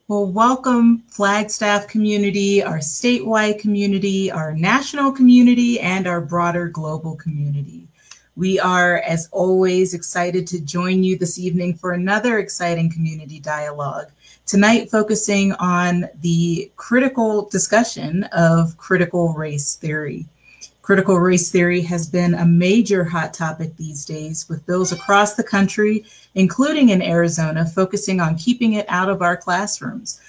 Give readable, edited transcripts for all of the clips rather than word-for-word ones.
Well, welcome Flagstaff community, our statewide community, our national community, and our broader global community. We are, as always, excited to join you this evening for another exciting community dialogue. Tonight, focusing on the critical discussion of critical race theory. Critical race theory has been a major hot topic these days, with bills across the country, including in Arizona, focusing on keeping it out of our classrooms.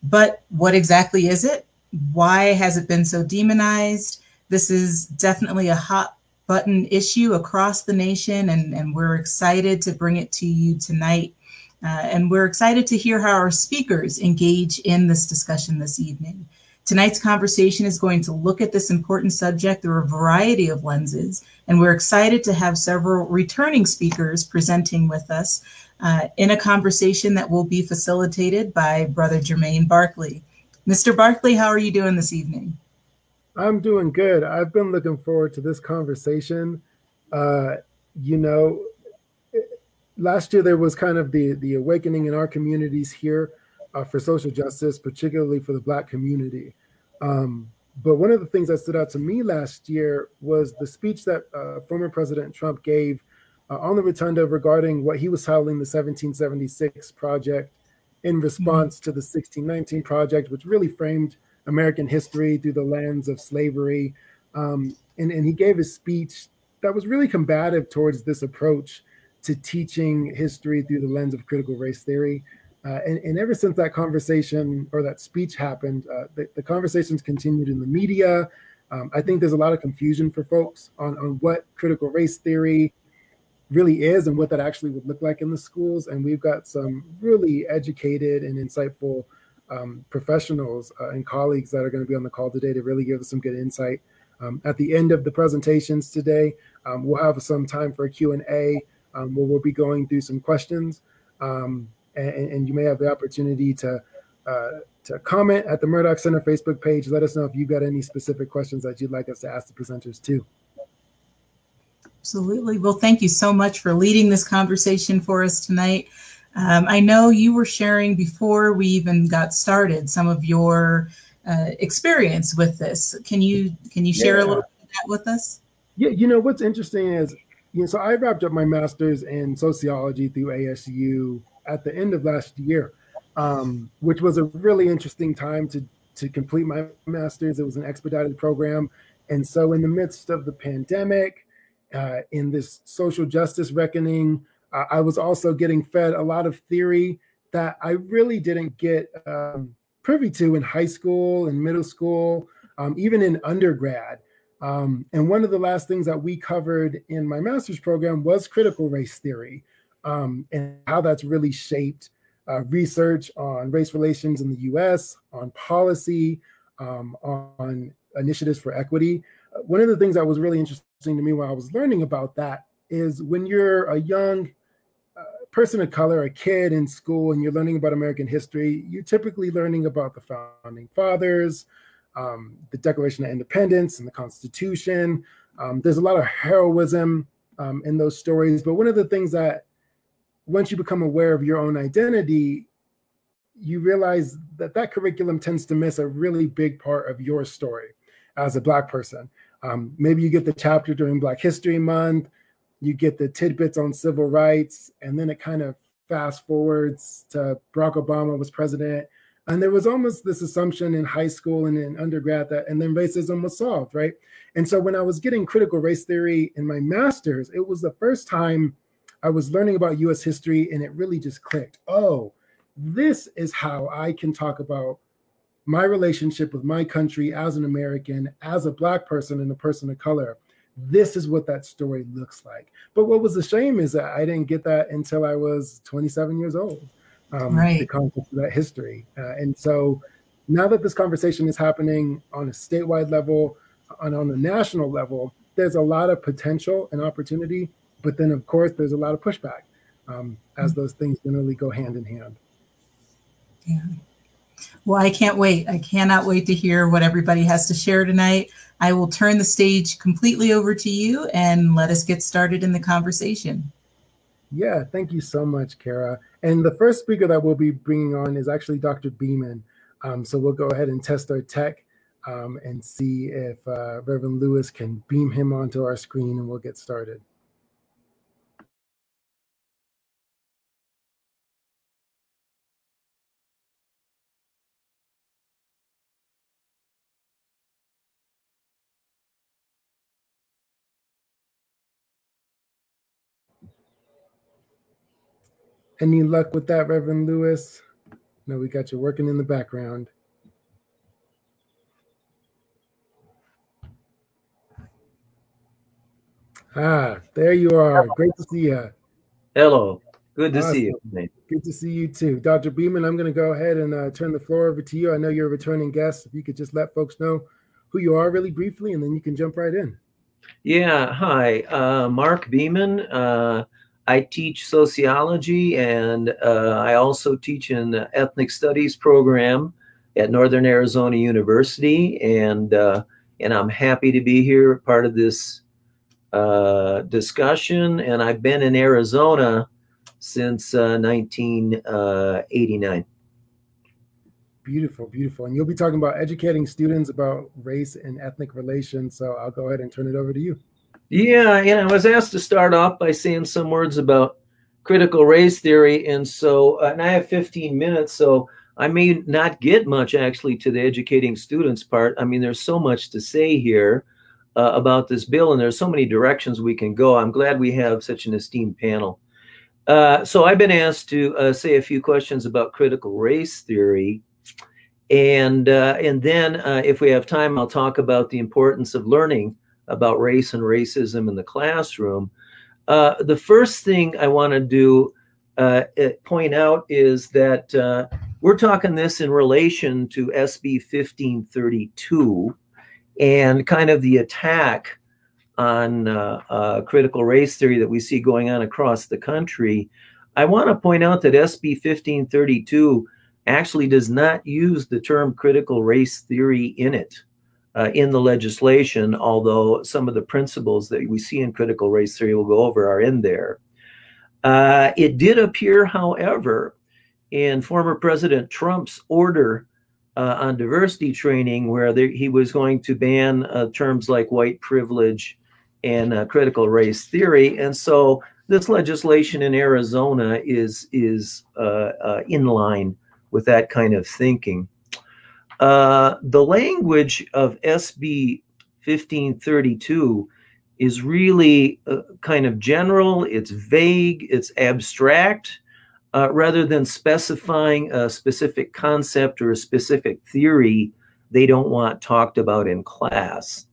But what exactly is it? Why has it been so demonized? This is definitely a hot button issue across the nation, and we're excited to bring it to you tonight. And we're excited to hear how our speakers engage in this discussion this evening. Tonight's conversation is going to look at this important subject through a variety of lenses, and we're excited to have several returning speakers presenting with us in a conversation that will be facilitated by Brother Jermaine Barkley. Mr. Barkley, how are you doing this evening? I'm doing good. I've been looking forward to this conversation. Last year there was kind of the awakening in our communities here for social justice, particularly for the Black community. But one of the things that stood out to me last year was the speech that former President Trump gave on the Rotunda regarding what he was titling the 1776 Project in response to the 1619 Project, which really framed American history through the lens of slavery. And he gave a speech that was really combative towards this approach to teaching history through the lens of critical race theory. And ever since that conversation or that speech happened, the conversations continued in the media. I think there's a lot of confusion for folks on what critical race theory really is and what that actually would look like in the schools. And we've got some really educated and insightful professionals and colleagues that are going to be on the call today to really give us some good insight. At the end of the presentations today, we'll have some time for a Q&A where we'll be going through some questions. And you may have the opportunity to comment at the Murdoch Center Facebook page. Let us know if you've got any specific questions that you'd like us to ask the presenters too. Absolutely. Well, thank you so much for leading this conversation for us tonight. I know you were sharing before we even got started some of your experience with this. Can you share a little bit of that with us? Yeah, you know, what's interesting is, so I wrapped up my master's in sociology through ASU at the end of last year, which was a really interesting time to complete my master's. It was an expedited program. And so in the midst of the pandemic, in this social justice reckoning, I was also getting fed a lot of theory that I really didn't get privy to in high school and middle school, even in undergrad. And one of the last things that we covered in my master's program was critical race theory, and how that's really shaped research on race relations in the US, on policy, on initiatives for equity. One of the things that was really interesting to me while I was learning about that is when you're a young person of color, a kid in school, and you're learning about American history, you're typically learning about the founding fathers, the Declaration of Independence and the Constitution. There's a lot of heroism in those stories. But one of the things that once you become aware of your own identity, you realize that that curriculum tends to miss a really big part of your story as a Black person. Maybe you get the chapter during Black History Month, you get the tidbits on civil rights, and then it kind of fast forwards to Barack Obama was president. And there was almost this assumption in high school and in undergrad that, and then racism was solved, right? And so when I was getting critical race theory in my master's, it was the first time I was learning about US history, and it really just clicked. Oh, this is how I can talk about my relationship with my country as an American, as a Black person and a person of color. This is what that story looks like. But what was a shame is that I didn't get that until I was 27 years old, the concept of that history. And so now that this conversation is happening on a statewide level and on a national level, there's a lot of potential and opportunity. But then, of course, there's a lot of pushback as those things generally go hand in hand. Yeah. Well, I can't wait. I cannot wait to hear what everybody has to share tonight. I will turn the stage completely over to you and let us get started in the conversation. Yeah, thank you so much, Khara. And the first speaker that we'll be bringing on is actually Dr. Beeman. So we'll go ahead and test our tech and see if Reverend Lewis can beam him onto our screen, and we'll get started. Any luck with that, Reverend Lewis? No, we got you working in the background. Ah, there you are. Great to see you. Hello. Good to see you. Good to see you too. Dr. Beeman, I'm going to go ahead and turn the floor over to you. I know you're a returning guest. If you could just let folks know who you are really briefly, and then you can jump right in. Yeah, hi. Mark Beeman. I teach sociology, and I also teach in the ethnic studies program at Northern Arizona University, and I'm happy to be here, part of this discussion. And I've been in Arizona since 1989. Beautiful, beautiful. And you'll be talking about educating students about race and ethnic relations. So I'll go ahead and turn it over to you. Yeah, I was asked to start off by saying some words about critical race theory. And so, and I have 15 minutes, so I may not get much actually to the educating students part. I mean, there's so much to say here about this bill, and there's so many directions we can go. I'm glad we have such an esteemed panel. So I've been asked to say a few questions about critical race theory. And then if we have time, I'll talk about the importance of learning about race and racism in the classroom. The first thing I want to do point out is that we're talking this in relation to SB 1532 and kind of the attack on critical race theory that we see going on across the country. I want to point out that SB 1532 actually does not use the term critical race theory in it, in the legislation, although some of the principles that we see in critical race theory we'll go over are in there. It did appear, however, in former President Trump's order on diversity training, where he was going to ban terms like white privilege and critical race theory. And so this legislation in Arizona is in line with that kind of thinking. The language of SB 1532 is really kind of general, it's vague, it's abstract, rather than specifying a specific concept or a specific theory they don't want talked about in class.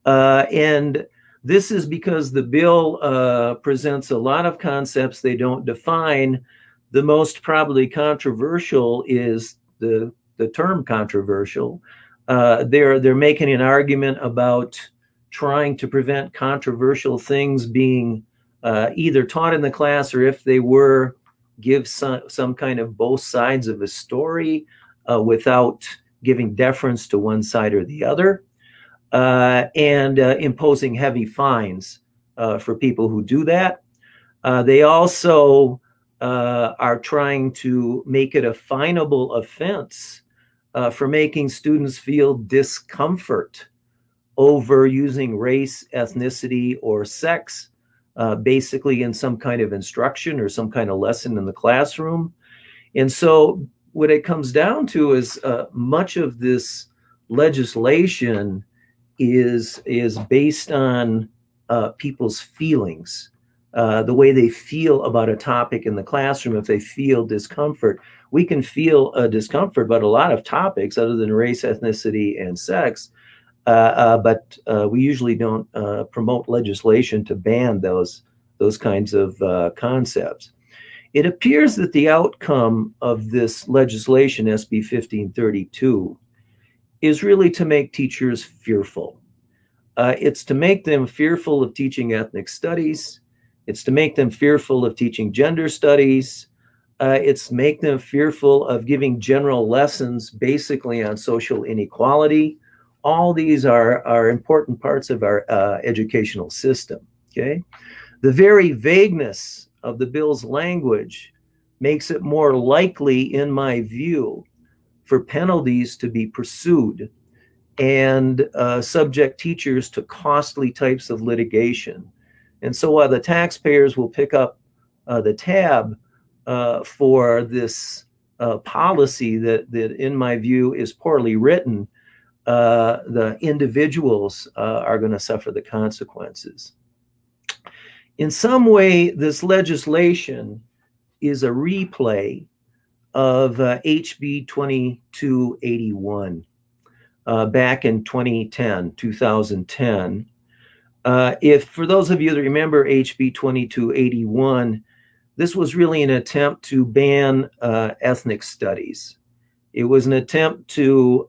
And this is because the bill presents a lot of concepts they don't define. The most probably controversial is the term controversial. They're making an argument about trying to prevent controversial things being either taught in the class, or if they were, give some kind of both sides of a story without giving deference to one side or the other, and imposing heavy fines for people who do that. They also are trying to make it a finable offense for making students feel discomfort over using race, ethnicity, or sex, basically in some kind of instruction or some kind of lesson in the classroom. And so what it comes down to is much of this legislation is based on people's feelings, the way they feel about a topic in the classroom. If they feel discomfort, we can feel discomfort about a lot of topics other than race, ethnicity, and sex. But we usually don't promote legislation to ban those kinds of concepts. It appears that the outcome of this legislation, SB 1532, is really to make teachers fearful. It's to make them fearful of teaching ethnic studies. It's to make them fearful of teaching gender studies. It's to make them fearful of giving general lessons basically on social inequality. All these are important parts of our educational system, okay? The very vagueness of the bill's language makes it more likely, in my view, for penalties to be pursued and subject teachers to costly types of litigation. And so while the taxpayers will pick up the tab for this policy that in my view is poorly written, the individuals are going to suffer the consequences. In some way, this legislation is a replay of HB 2281 back in 2010. If for those of you that remember HB 2281, this was really an attempt to ban ethnic studies. It was an attempt to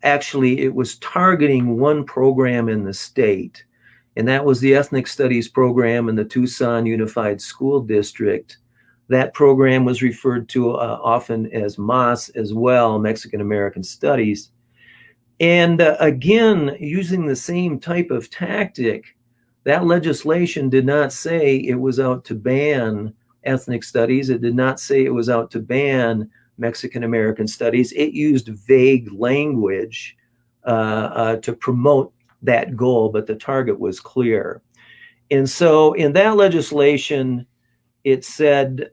actually, it was targeting one program in the state, and that was the Ethnic Studies program in the Tucson Unified School District. That program was referred to often as MAS as well, Mexican American Studies. And again, using the same type of tactic, that legislation did not say it was out to ban ethnic studies. It did not say it was out to ban Mexican American Studies. It used vague language to promote that goal, but the target was clear. And so in that legislation, it said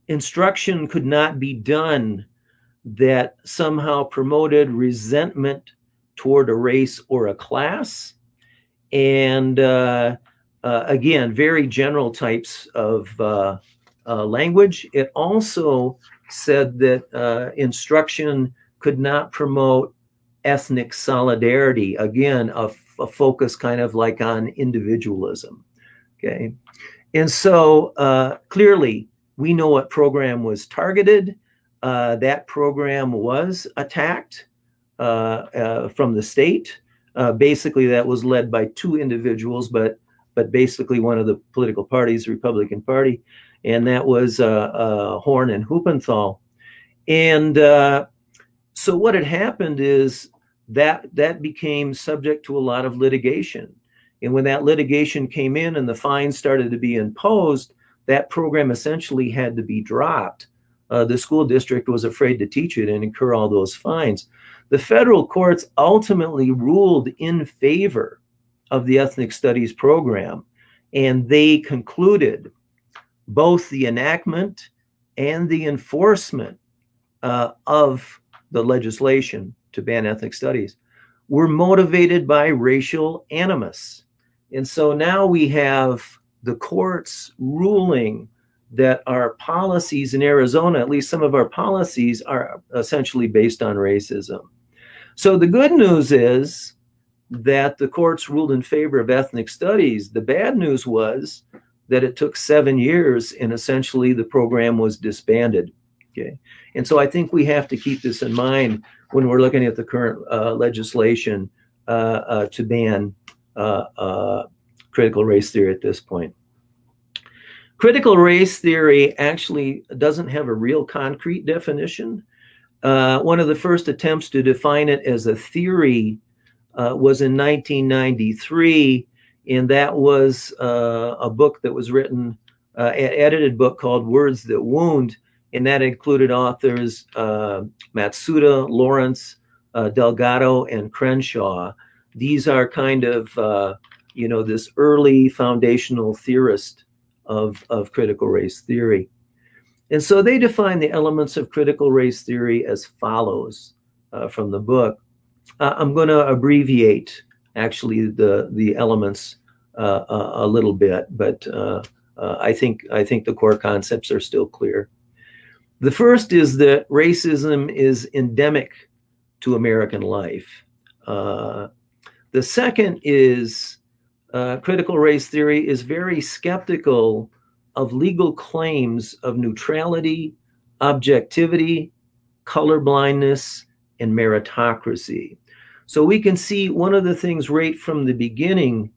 instruction could not be done that somehow promoted resentment toward a race or a class. And again, very general types of language. It also said that instruction could not promote ethnic solidarity. Again, a focus kind of like on individualism. Okay. And so clearly we know what program was targeted. That program was attacked from the state. Basically, that was led by two individuals, but basically one of the political parties, the Republican Party, and that was Horn and Huppenthal. And so what had happened is that became subject to a lot of litigation. And when that litigation came in and the fines started to be imposed, that program essentially had to be dropped. The school district was afraid to teach it and incur all those fines. The federal courts ultimately ruled in favor of the ethnic studies program, and they concluded both the enactment and the enforcement of the legislation to ban ethnic studies were motivated by racial animus. And so now we have the courts ruling that our policies in Arizona, at least some of our policies, are essentially based on racism. So the good news is that the courts ruled in favor of ethnic studies. The bad news was that it took 7 years and essentially the program was disbanded. Okay. And so I think we have to keep this in mind when we're looking at the current legislation to ban critical race theory at this point. Critical race theory actually doesn't have a real concrete definition. One of the first attempts to define it as a theory was in 1993, and that was a book that was written, an edited book called Words That Wound, and that included authors Matsuda, Lawrence, Delgado, and Crenshaw. These are kind of, you know, this early foundational theorist of critical race theory. And so they define the elements of critical race theory as follows from the book. I'm going to abbreviate actually the elements a little bit, but I think the core concepts are still clear. The first is that racism is endemic to American life. The second is critical race theory is very skeptical of legal claims of neutrality, objectivity, colorblindness, and meritocracy. So we can see one of the things right from the beginning,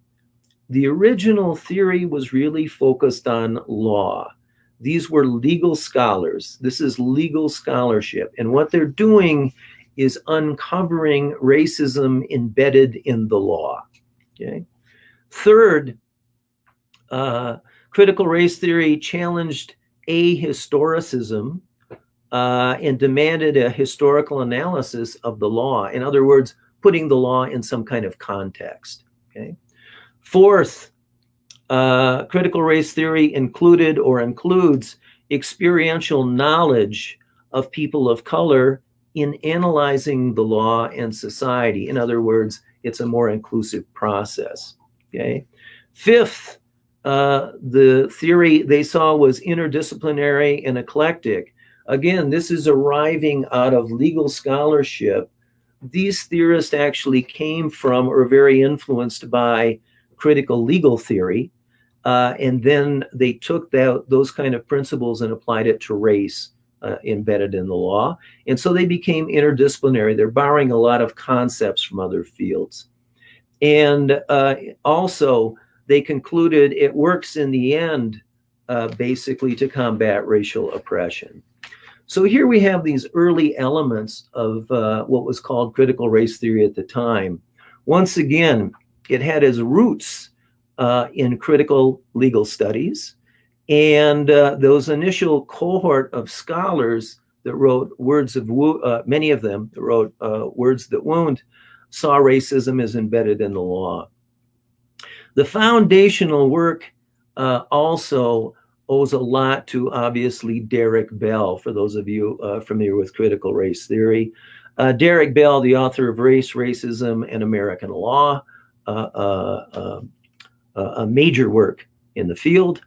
the original theory was really focused on law. These were legal scholars. This is legal scholarship. And what they're doing is uncovering racism embedded in the law. Okay. Third, critical race theory challenged ahistoricism and demanded a historical analysis of the law. In other words, putting the law in some kind of context. Okay. Fourth, critical race theory included or includes experiential knowledge of people of color in analyzing the law and society. In other words, it's a more inclusive process. Okay. Fifth, the theory they saw was interdisciplinary and eclectic. Again, this is arriving out of legal scholarship. These theorists actually came from or very influenced by critical legal theory. And then they took those kind of principles and applied it to race embedded in the law. And so they became interdisciplinary. They're borrowing a lot of concepts from other fields. And also, they concluded it works in the end, basically, to combat racial oppression. So here we have these early elements of what was called critical race theory at the time. Once again, it had its roots in critical legal studies. And those initial cohort of scholars that wrote words of many of them that wrote Words That Wound, saw racism as embedded in the law. The foundational work also owes a lot to, obviously, Derek Bell, for those of you familiar with critical race theory. Derek Bell, the author of Race, Racism, and American Law, a major work in the field,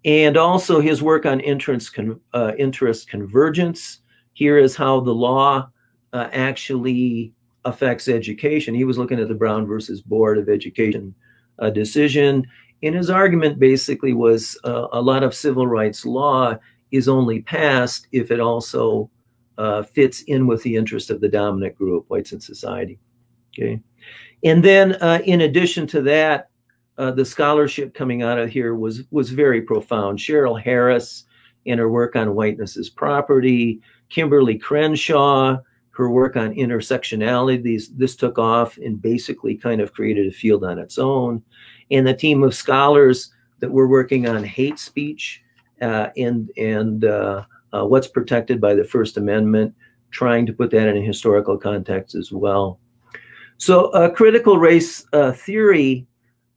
and also his work on interest convergence. Here is how the law actually affects education. He was looking at the Brown versus Board of Education decision. And his argument basically was a lot of civil rights law is only passed if it also fits in with the interest of the dominant group, whites in society. Okay. And then in addition to that, the scholarship coming out of here was very profound. Cheryl Harris in her work on whiteness as property, Kimberly Crenshaw, her work on intersectionality, this took off and basically kind of created a field on its own. And the team of scholars that were working on hate speech and what's protected by the First Amendment, trying to put that in a historical context as well. So critical race theory,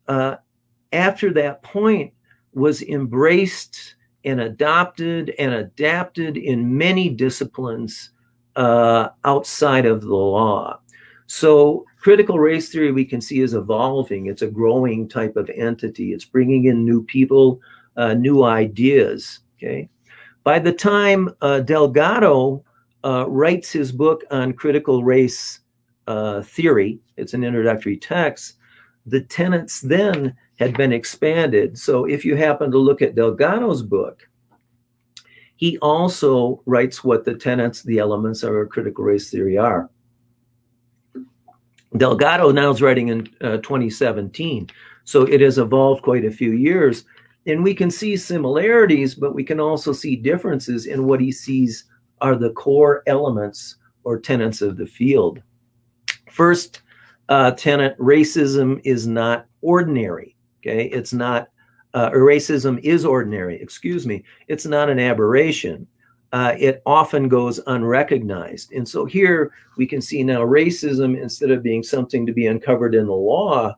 after that point, was embraced and adopted and adapted in many disciplines outside of the law. So critical race theory we can see is evolving. It's a growing type of entity. It's bringing in new people, new ideas. Okay. By the time Delgado writes his book on critical race theory, it's an introductory text, the tenets then had been expanded. So if you happen to look at Delgado's book, he also writes what the tenets, the elements of critical race theory are. Delgado now is writing in 2017, so it has evolved quite a few years. And we can see similarities, but we can also see differences in what he sees are the core elements or tenets of the field. First tenet, racism is not ordinary, okay? It's not, racism is ordinary, excuse me. It's not an aberration. It often goes unrecognized. And so here we can see now racism, instead of being something to be uncovered in the law,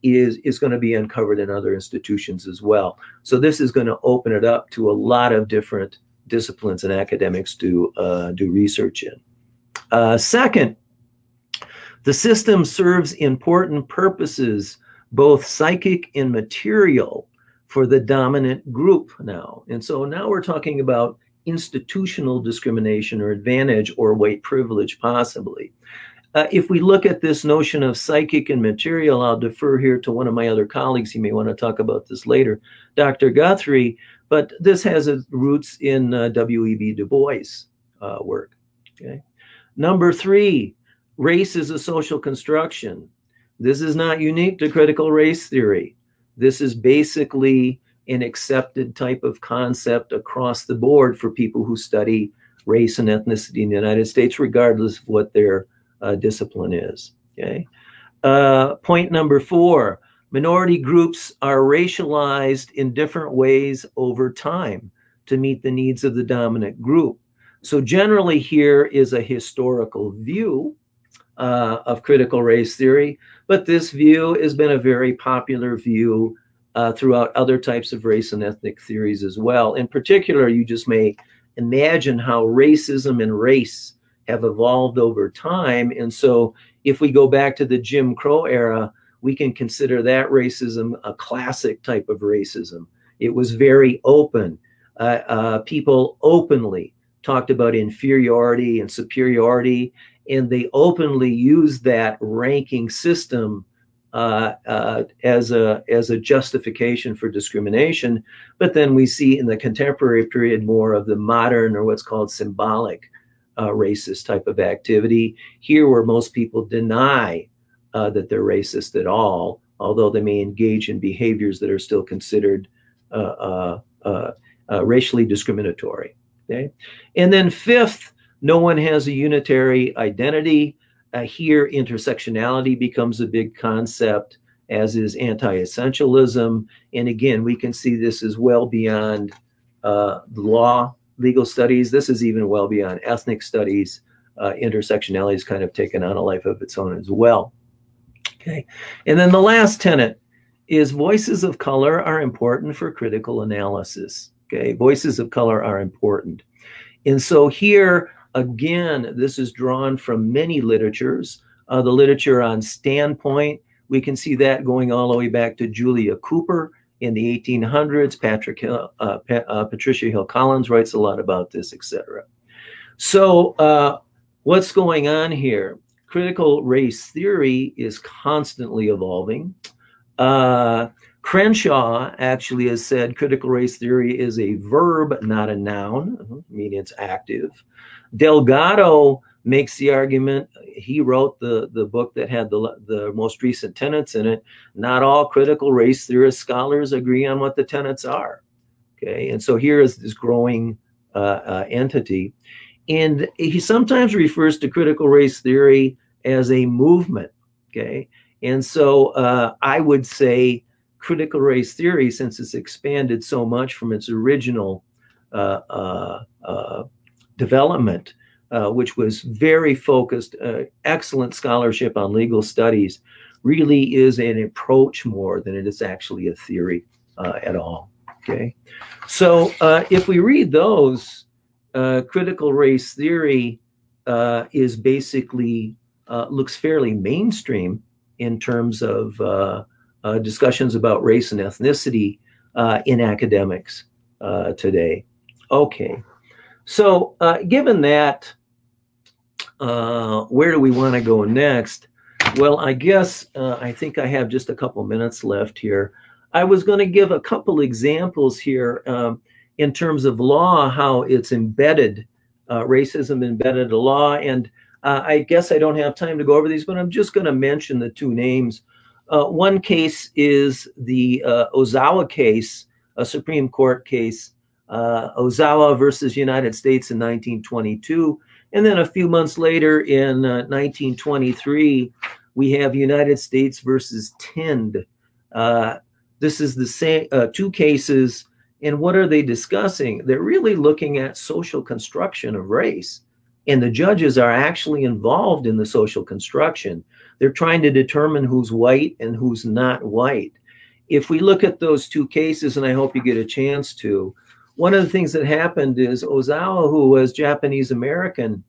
is going to be uncovered in other institutions as well. So this is going to open it up to a lot of different disciplines and academics to do research in. Second, the system serves important purposes, both psychic and material, for the dominant group now. And so now we're talking about institutional discrimination or advantage or white privilege, possibly. If we look at this notion of psychic and material, I'll defer here to one of my other colleagues. He may want to talk about this later, Dr. Guthrie, but this has its roots in W.E.B. Du Bois' work. Okay. Number three, race is a social construction. This is not unique to critical race theory. This is basically an accepted type of concept across the board for people who study race and ethnicity in the United States, regardless of what their discipline is. Okay. Point number four, Minority groups are racialized in different ways over time to meet the needs of the dominant group. So generally here is a historical view of critical race theory, but this view has been a very popular view throughout other types of race and ethnic theories as well. In particular, you just may imagine how racism and race have evolved over time. And so if we go back to the Jim Crow era, we can consider that racism a classic type of racism. It was very open. People openly talked about inferiority and superiority, and they openly used that ranking system as a justification for discrimination. But then we see in the contemporary period more of the modern, or what's called symbolic racist type of activity here, where most people deny that they're racist at all, although they may engage in behaviors that are still considered racially discriminatory. Okay, and then fifth, no one has a unitary identity. Here, intersectionality becomes a big concept, as is anti-essentialism. And again, we can see this is well beyond law, legal studies. This is even well beyond ethnic studies. Intersectionality is kind of taken on a life of its own as well. Okay, and then the last tenet is voices of color are important for critical analysis. Okay, voices of color are important. And so here, again, this is drawn from many literatures. The literature on standpoint, we can see that going all the way back to Julia Cooper in the 1800s. Patricia Hill Collins writes a lot about this, etc. So what's going on here? Critical race theory is constantly evolving. Crenshaw actually has said critical race theory is a verb, not a noun, meaning it's active. Delgado makes the argument, he wrote the book that had the most recent tenets in it, not all critical race theorist scholars agree on what the tenets are. Okay, and so here is this growing entity. And he sometimes refers to critical race theory as a movement. Okay, and so I would say critical race theory, since it's expanded so much from its original development, which was very focused, excellent scholarship on legal studies, really is an approach more than it is actually a theory at all. Okay, so if we read those, critical race theory is basically looks fairly mainstream in terms of discussions about race and ethnicity in academics today. Okay, so given that, where do we want to go next? Well, I guess I think I have just a couple minutes left here. I was going to give a couple examples here in terms of law, how it's embedded, racism embedded in law. And I guess I don't have time to go over these, but I'm just going to mention the two names. One case is the Ozawa case, a Supreme Court case, Ozawa versus United States in 1922. And then a few months later in 1923, we have United States versus Tind. This is the same two cases. And what are they discussing? They're really looking at social construction of race. And the judges are actually involved in the social construction. They're trying to determine who's white and who's not white. If we look at those two cases, and I hope you get a chance to, one of the things that happened is Ozawa, who was Japanese American,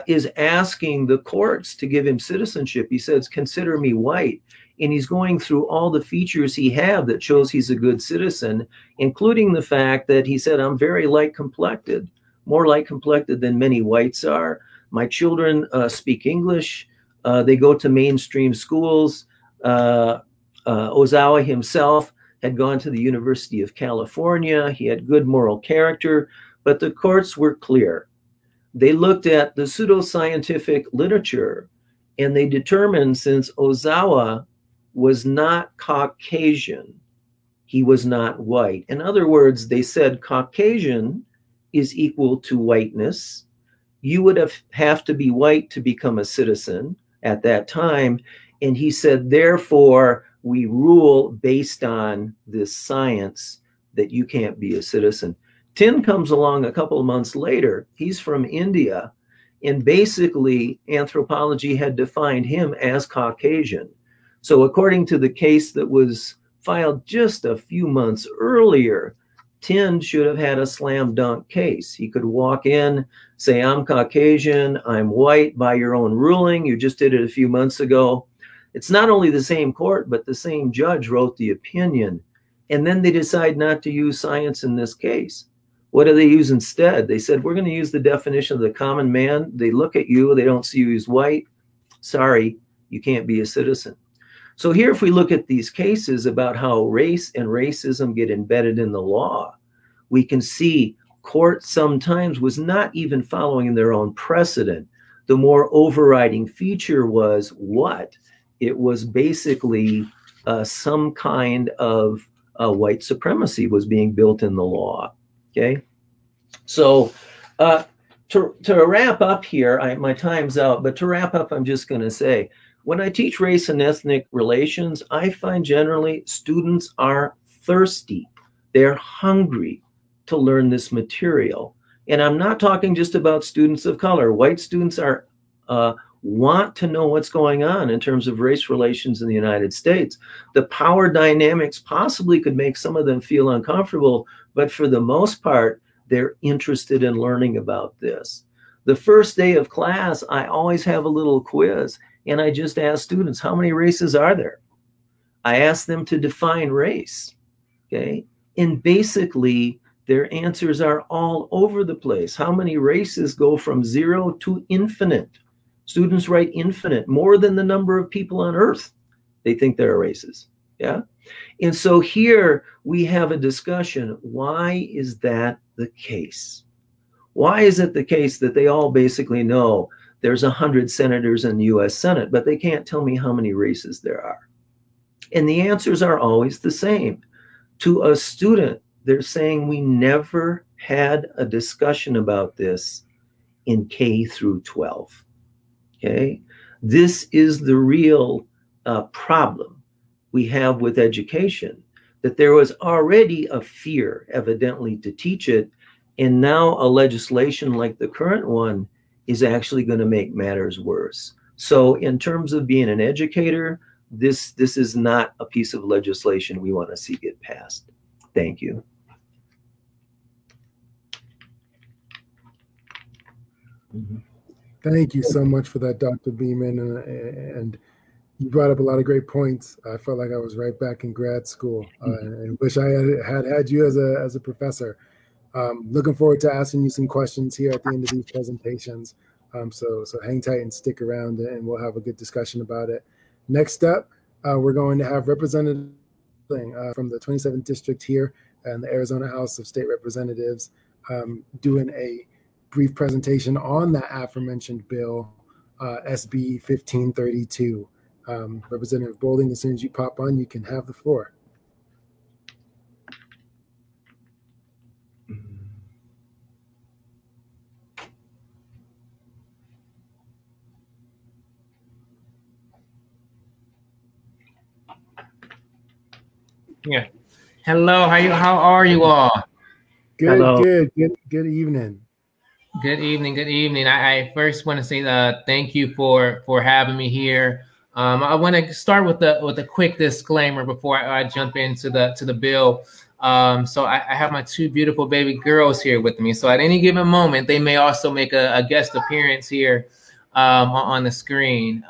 is asking the courts to give him citizenship. He says, consider me white. And he's going through all the features he have that shows he's a good citizen, including the fact that he said, I'm very light complected, more light complected than many whites are. My children speak English. They go to mainstream schools. Ozawa himself had gone to the University of California. He had good moral character, but the courts were clear. They looked at the pseudoscientific literature, and they determined, since Ozawa was not Caucasian, he was not white. In other words, they said Caucasian is equal to whiteness. You would have to be white to become a citizen at that time. And he said, therefore, we rule based on this science that you can't be a citizen. Tim comes along a couple of months later. He's from India, and basically anthropology had defined him as Caucasian. So according to the case that was filed just a few months earlier, Tim should have had a slam dunk case. He could walk in, say, I'm Caucasian, I'm white by your own ruling. You just did it a few months ago. It's not only the same court, but the same judge wrote the opinion. And then they decide not to use science in this case. What do they use instead? They said, we're going to use the definition of the common man. They look at you, they don't see you as white. Sorry, you can't be a citizen. So here, if we look at these cases about how race and racism get embedded in the law, we can see court sometimes was not even following their own precedent. The more overriding feature was what? It was basically some kind of white supremacy was being built in the law. Okay, so to wrap up here, my time's out, but to wrap up, I'm just going to say, when I teach race and ethnic relations, I find generally students are thirsty. They're hungry to learn this material. And I'm not talking just about students of color. White students are want to know what's going on in terms of race relations in the United States. The power dynamics possibly could make some of them feel uncomfortable, but for the most part, they're interested in learning about this. The first day of class, I always have a little quiz, and I just ask students, how many races are there? I ask them to define race, okay? And basically, their answers are all over the place. How many races go from 0 to infinite? Students write infinite, more than the number of people on Earth. They think there are races, yeah? And so here we have a discussion. Why is that the case? Why is it the case that they all basically know there's 100 senators in the US Senate, but they can't tell me how many races there are? And the answers are always the same. To a student, they're saying we never had a discussion about this in K through 12. Okay, this is the real problem we have with education, that there was already a fear, evidently, to teach it, and now a legislation like the current one is actually going to make matters worse. So in terms of being an educator, this is not a piece of legislation we want to see get passed. Thank you. Mm-hmm. Thank you so much for that, Dr. Beeman, and you brought up a lot of great points. I felt like I was right back in grad school, and wish I had you as a professor. Looking forward to asking you some questions here at the end of these presentations. So hang tight and stick around, and we'll have a good discussion about it. Next up, we're going to have Representative from the 27th District here and the Arizona House of State Representatives doing a brief presentation on that aforementioned bill, SB 1532. Representative Bolding, as soon as you pop on, you can have the floor. Yeah. Hello. How are you all? Good. Hello. Good evening. Good evening. Good evening. I first want to say thank you for having me here. I want to start with a quick disclaimer before I jump into the bill. So I have my two beautiful baby girls here with me. So at any given moment, they may also make a guest appearance here on the screen.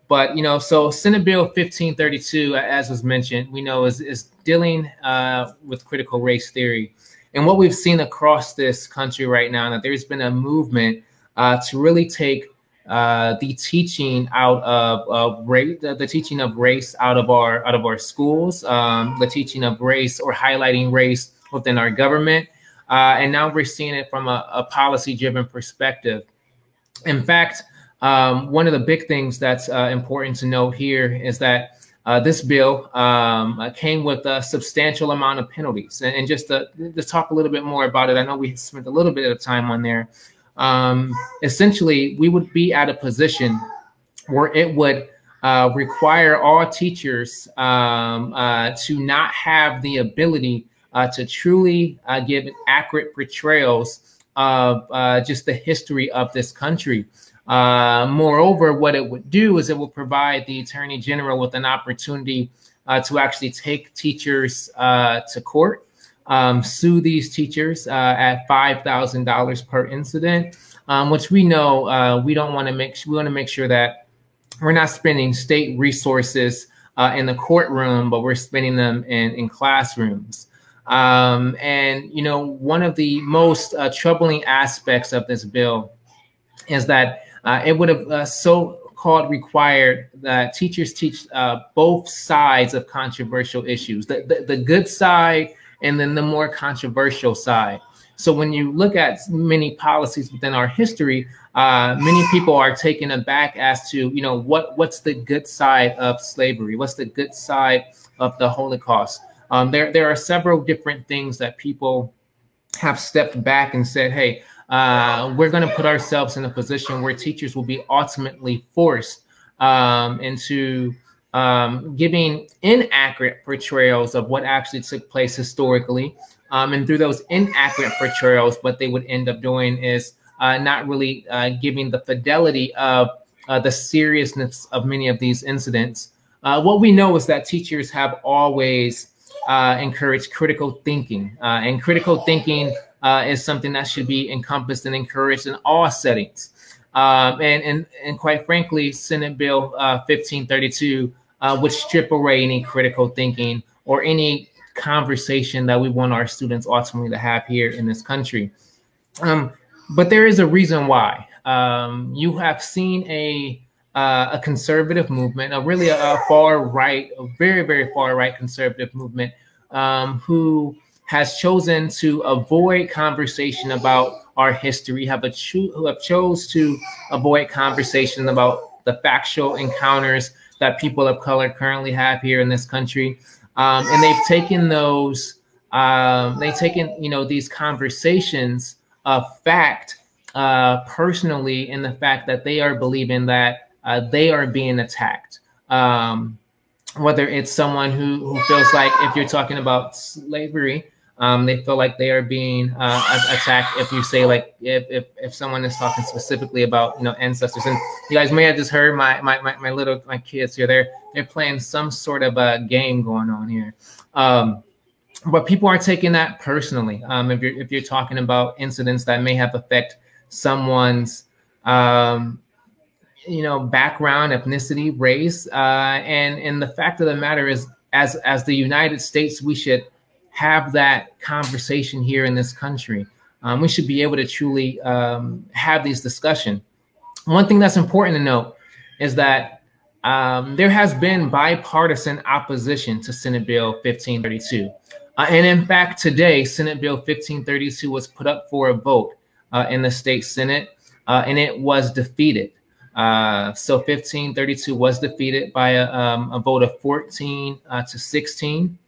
But, you know, so Senate Bill 1532, as was mentioned, we know is dealing with critical race theory. And what we've seen across this country right now, that there's been a movement to really take the teaching out of race, the teaching of race out of our schools, the teaching of race or highlighting race within our government. And now we're seeing it from a policy-driven perspective. In fact, one of the big things that's important to note here is that this bill came with a substantial amount of penalties. And just to talk a little bit more about it, I know we spent a little bit of time on there. Essentially, we would be at a position where it would require all teachers to not have the ability to truly give accurate portrayals of just the history of this country. Moreover, what it would do is it will provide the Attorney General with an opportunity to actually take teachers to court, sue these teachers at $5,000 per incident, which we know we don't want to make. We want to make sure that we're not spending state resources in the courtroom, but we're spending them in classrooms. And, you know, one of the most troubling aspects of this bill is that it would have so-called required that teachers teach both sides of controversial issues, the good side and then the more controversial side. So when you look at many policies within our history, many people are taken aback as to, you know, what's the good side of slavery? What's the good side of the Holocaust? There are several different things that people have stepped back and said, hey, we're going to put ourselves in a position where teachers will be ultimately forced into giving inaccurate portrayals of what actually took place historically. And through those inaccurate portrayals, what they would end up doing is not really giving the fidelity of the seriousness of many of these incidents. What we know is that teachers have always encouraged critical thinking, and critical thinking is something that should be encompassed and encouraged in all settings. And quite frankly, Senate Bill 1532 would strip away any critical thinking or any conversation that we want our students ultimately to have here in this country. But there is a reason why. You have seen a conservative movement, really a far right, a very, very far right conservative movement, who has chosen to avoid conversation about our history, who have chose to avoid conversation about the factual encounters that people of color currently have here in this country. And they've taken those, you know, these conversations of fact personally, in the fact that they are believing that they are being attacked. Whether it's someone who feels like, if you're talking about slavery, they feel like they are being attacked. If you say, like, if someone is talking specifically about, you know, ancestors, and you guys may have just heard my kids here, they're playing some sort of a game going on here. But people are taking that personally. If you're talking about incidents that may have affect someone's you know, background, ethnicity, race, and the fact of the matter is, as the United States, we should have that conversation here in this country. We should be able to truly have these discussions. One thing that's important to note is that there has been bipartisan opposition to Senate Bill 1532. And in fact, today, Senate Bill 1532 was put up for a vote in the state Senate, and it was defeated. So 1532 was defeated by a vote of 14 to 16,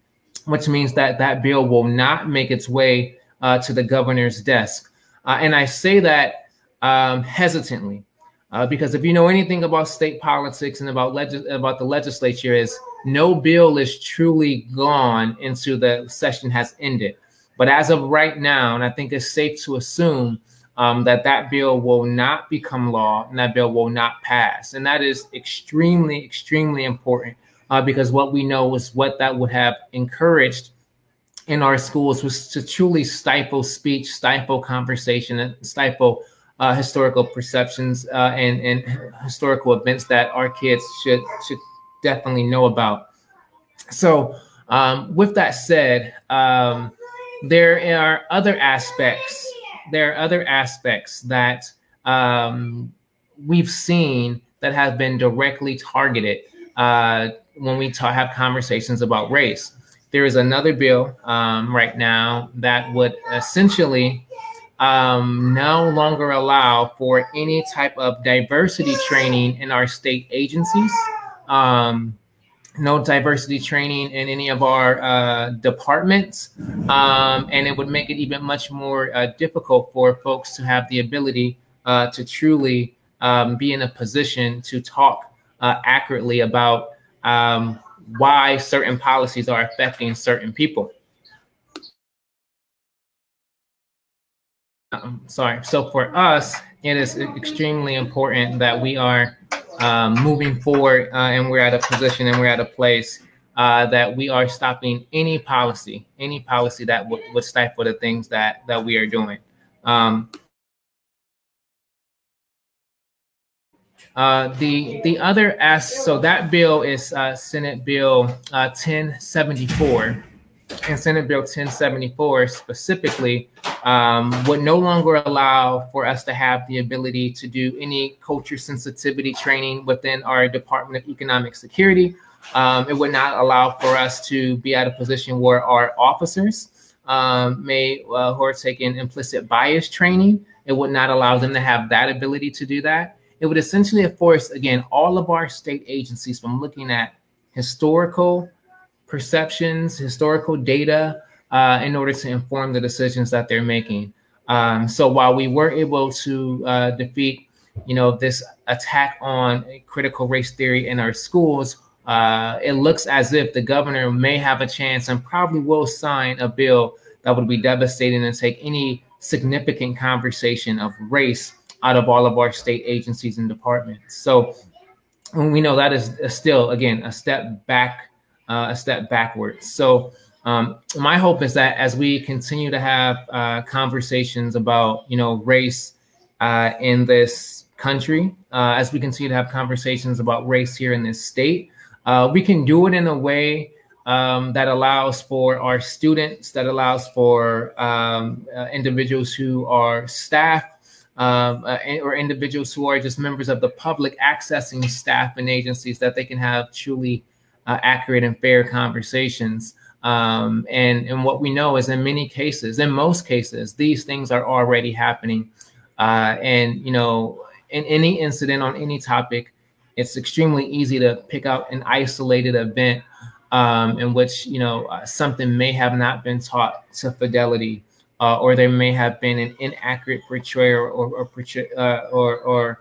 which means that that bill will not make its way to the governor's desk. And I say that hesitantly, because if you know anything about state politics and about the legislature, is no bill is truly gone into the session has ended. But as of right now, and I think it's safe to assume that bill will not become law and that bill will not pass. And that is extremely, extremely important because what we know is what that would have encouraged in our schools was to truly stifle speech, stifle conversation, and stifle historical perceptions and historical events that our kids should definitely know about. So with that said, there are other aspects. There are other aspects that we've seen that have been directly targeted when we have conversations about race. There is another bill right now that would essentially no longer allow for any type of diversity training in our state agencies. No diversity training in any of our departments. And it would make it even much more difficult for folks to have the ability to truly be in a position to talk accurately about why certain policies are affecting certain people. Sorry. So for us, it is extremely important that we are moving forward, and we're at a position and we're at a place that we are stopping any policy that would stifle the things that we are doing. The other so that bill is Senate Bill 1074. And Senate Bill 1074 specifically would no longer allow for us to have the ability to do any culture sensitivity training within our Department of Economic Security. It would not allow for us to be at a position where our officers who are taking implicit bias training. It would not allow them to have that ability to do that. It would essentially force, again, all of our state agencies from looking at historical perceptions, historical data, in order to inform the decisions that they're making. So while we were able to defeat, this attack on critical race theory in our schools, it looks as if the governor may have a chance and probably will sign a bill that would be devastating and take any significant conversation of race out of all of our state agencies and departments. So we know that is still, again, a step back. A step backwards. So my hope is that as we continue to have conversations about, race in this country, as we continue to have conversations about race here in this state, we can do it in a way that allows for our students, that allows for individuals who are staff, or individuals who are just members of the public accessing staff and agencies, that they can have truly accurate and fair conversations. And what we know is in most cases, these things are already happening. And, in any incident on any topic, it's extremely easy to pick out an isolated event in which, something may have not been taught to fidelity, or there may have been an inaccurate portrayal or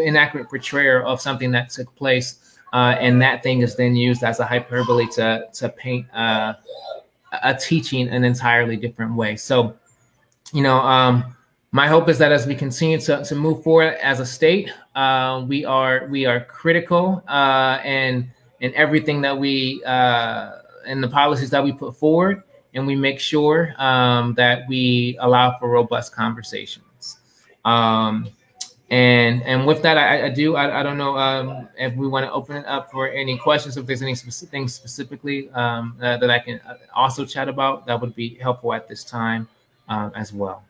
inaccurate portrayal of something that took place. And that thing is then used as a hyperbole to paint a teaching an entirely different way. So, my hope is that as we continue to move forward as a state, we are critical in everything that we and the policies that we put forward, and we make sure that we allow for robust conversations. And with that, I don't know if we want to open it up for any questions. If there's any things specifically that I can also chat about, that would be helpful at this time as well.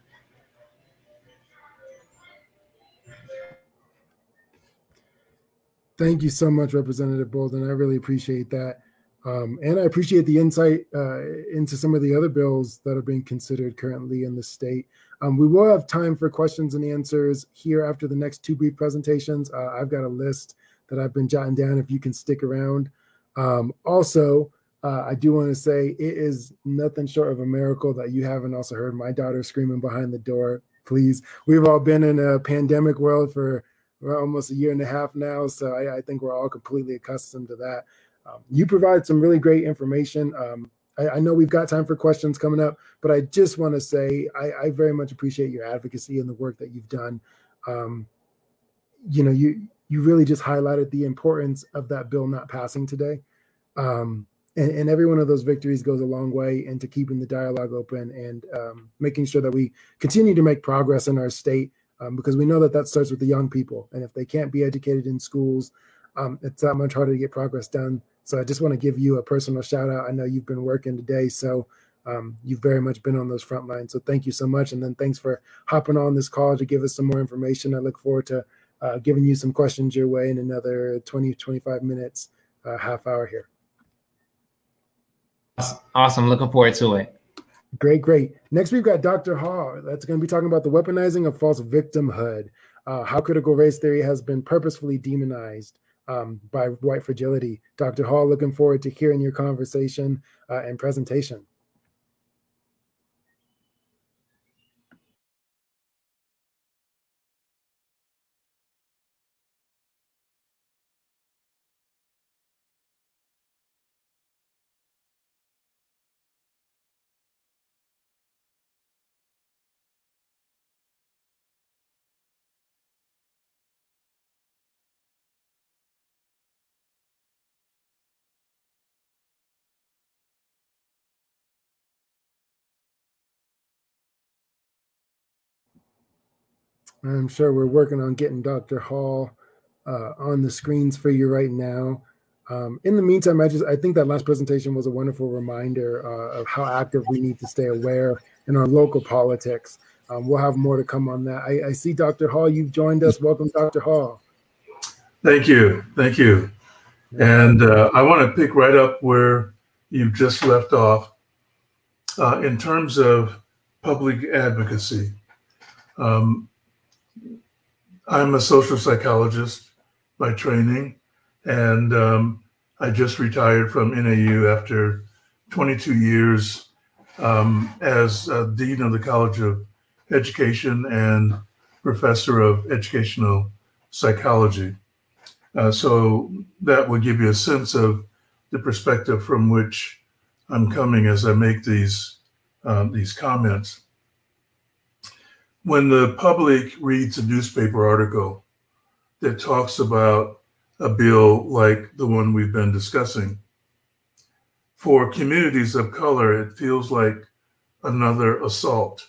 Thank you so much, Representative Bolding. I really appreciate that. And I appreciate the insight into some of the other bills that are being considered currently in the state. We will have time for questions and answers here after the next two brief presentations. I've got a list that I've been jotting down if you can stick around. Also, I do want to say it is nothing short of a miracle that you haven't also heard my daughter screaming behind the door. Please, we've all been in a pandemic world for almost a year and a half now, so I think we're all completely accustomed to that. You provide some really great information. I know we've got time for questions coming up, but I just want to say I very much appreciate your advocacy and the work that you've done. You really just highlighted the importance of that bill not passing today. And every one of those victories goes a long way into keeping the dialogue open and making sure that we continue to make progress in our state, because we know that starts with the young people. And if they can't be educated in schools, it's that much harder to get progress done. So I just want to give you a personal shout out. I know you've been working today, so you've very much been on those front lines. So thank you so much. And then thanks for hopping on this call to give us some more information. I look forward to giving you some questions your way in another 20, 25 minutes, half hour here. Awesome. Looking forward to it. Great. Next, we've got Dr. Hall. That's going to be talking about the weaponizing of false victimhood, how critical race theory has been purposefully demonized by white fragility. Dr. Hall, looking forward to hearing your conversation and presentation. I'm sure we're working on getting Dr. Hall on the screens for you right now. In the meantime, I think that last presentation was a wonderful reminder of how active we need to stay aware in our local politics. We'll have more to come on that. I see Dr. Hall, you've joined us. Welcome, Dr. Hall. Thank you. Thank you. And I want to pick right up where you just left off in terms of public advocacy. I'm a social psychologist by training, and I just retired from NAU after 22 years as Dean of the College of Education and Professor of Educational Psychology. So that would give you a sense of the perspective from which I'm coming as I make these comments. When the public reads a newspaper article that talks about a bill like the one we've been discussing, for communities of color, it feels like another assault.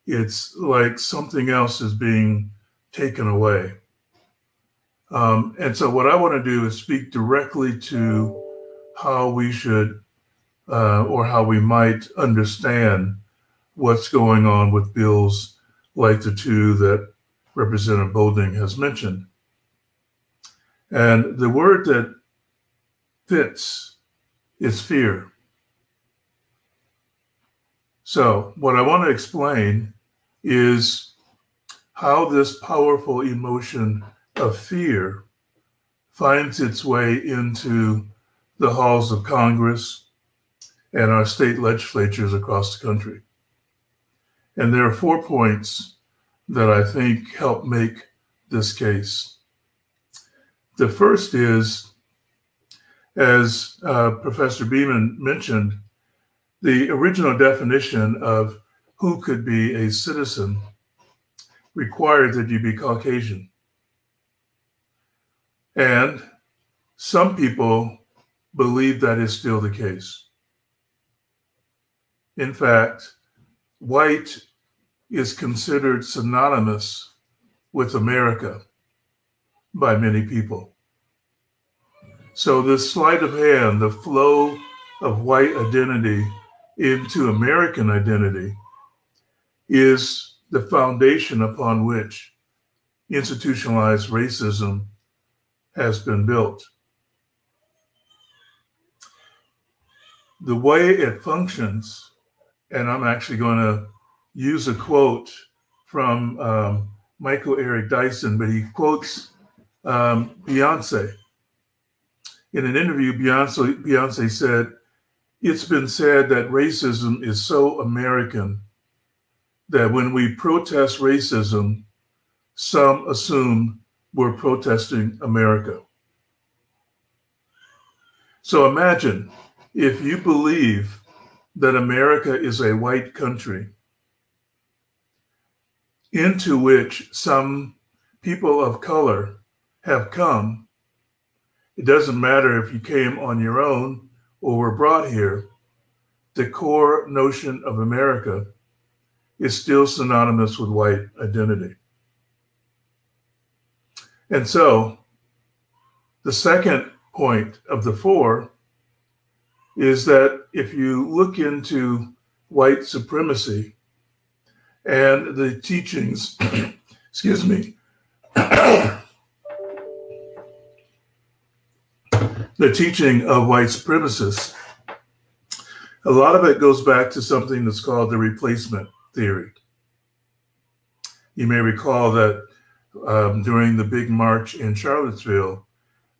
It's like something else is being taken away. And so what I want to do is speak directly to how we should or how we might understand what's going on with bills like the two that Representative Bolding has mentioned. And the word that fits is fear. So what I want to explain is how this powerful emotion of fear finds its way into the halls of Congress and our state legislatures across the country. And there are 4 points that I think help make this case. The first is, as Professor Beeman mentioned, the original definition of who could be a citizen required that you be Caucasian. And some people believe that is still the case. In fact, white is considered synonymous with America by many people. So this sleight of hand, the flow of white identity into American identity, is the foundation upon which institutionalized racism has been built. The way it functions, and I'm actually going to use a quote from Michael Eric Dyson, but he quotes Beyonce. In an interview, Beyonce said, "It's been said that racism is so American that when we protest racism, some assume we're protesting America." So imagine if you believe that America is a white country into which some people of color have come. It doesn't matter if you came on your own or were brought here. The core notion of America is still synonymous with white identity. And so the second point of the 4 is that if you look into white supremacy and the teachings, excuse me, the teaching of white supremacists, a lot of it goes back to something that's called the replacement theory. You may recall that during the big march in Charlottesville,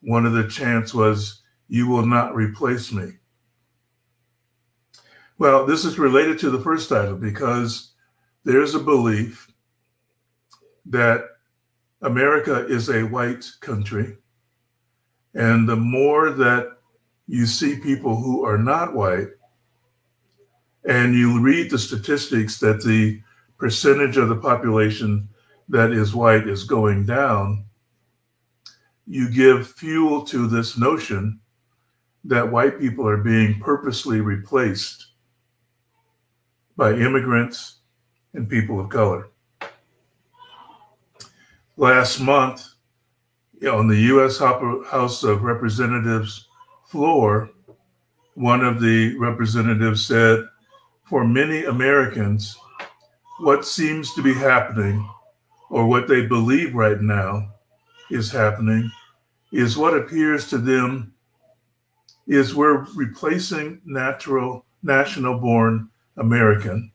one of the chants was, "You will not replace me." Well, this is related to the first title because there's a belief that America is a white country. And the more that you see people who are not white, and you read the statistics that the percentage of the population that is white is going down, you give fuel to this notion that white people are being purposely replaced by immigrants and people of color. last month, on the U.S. House of Representatives floor, one of the representatives said, for many Americans, what seems to be happening, or what they believe right now is happening, is what appears to them is we're replacing national-born American,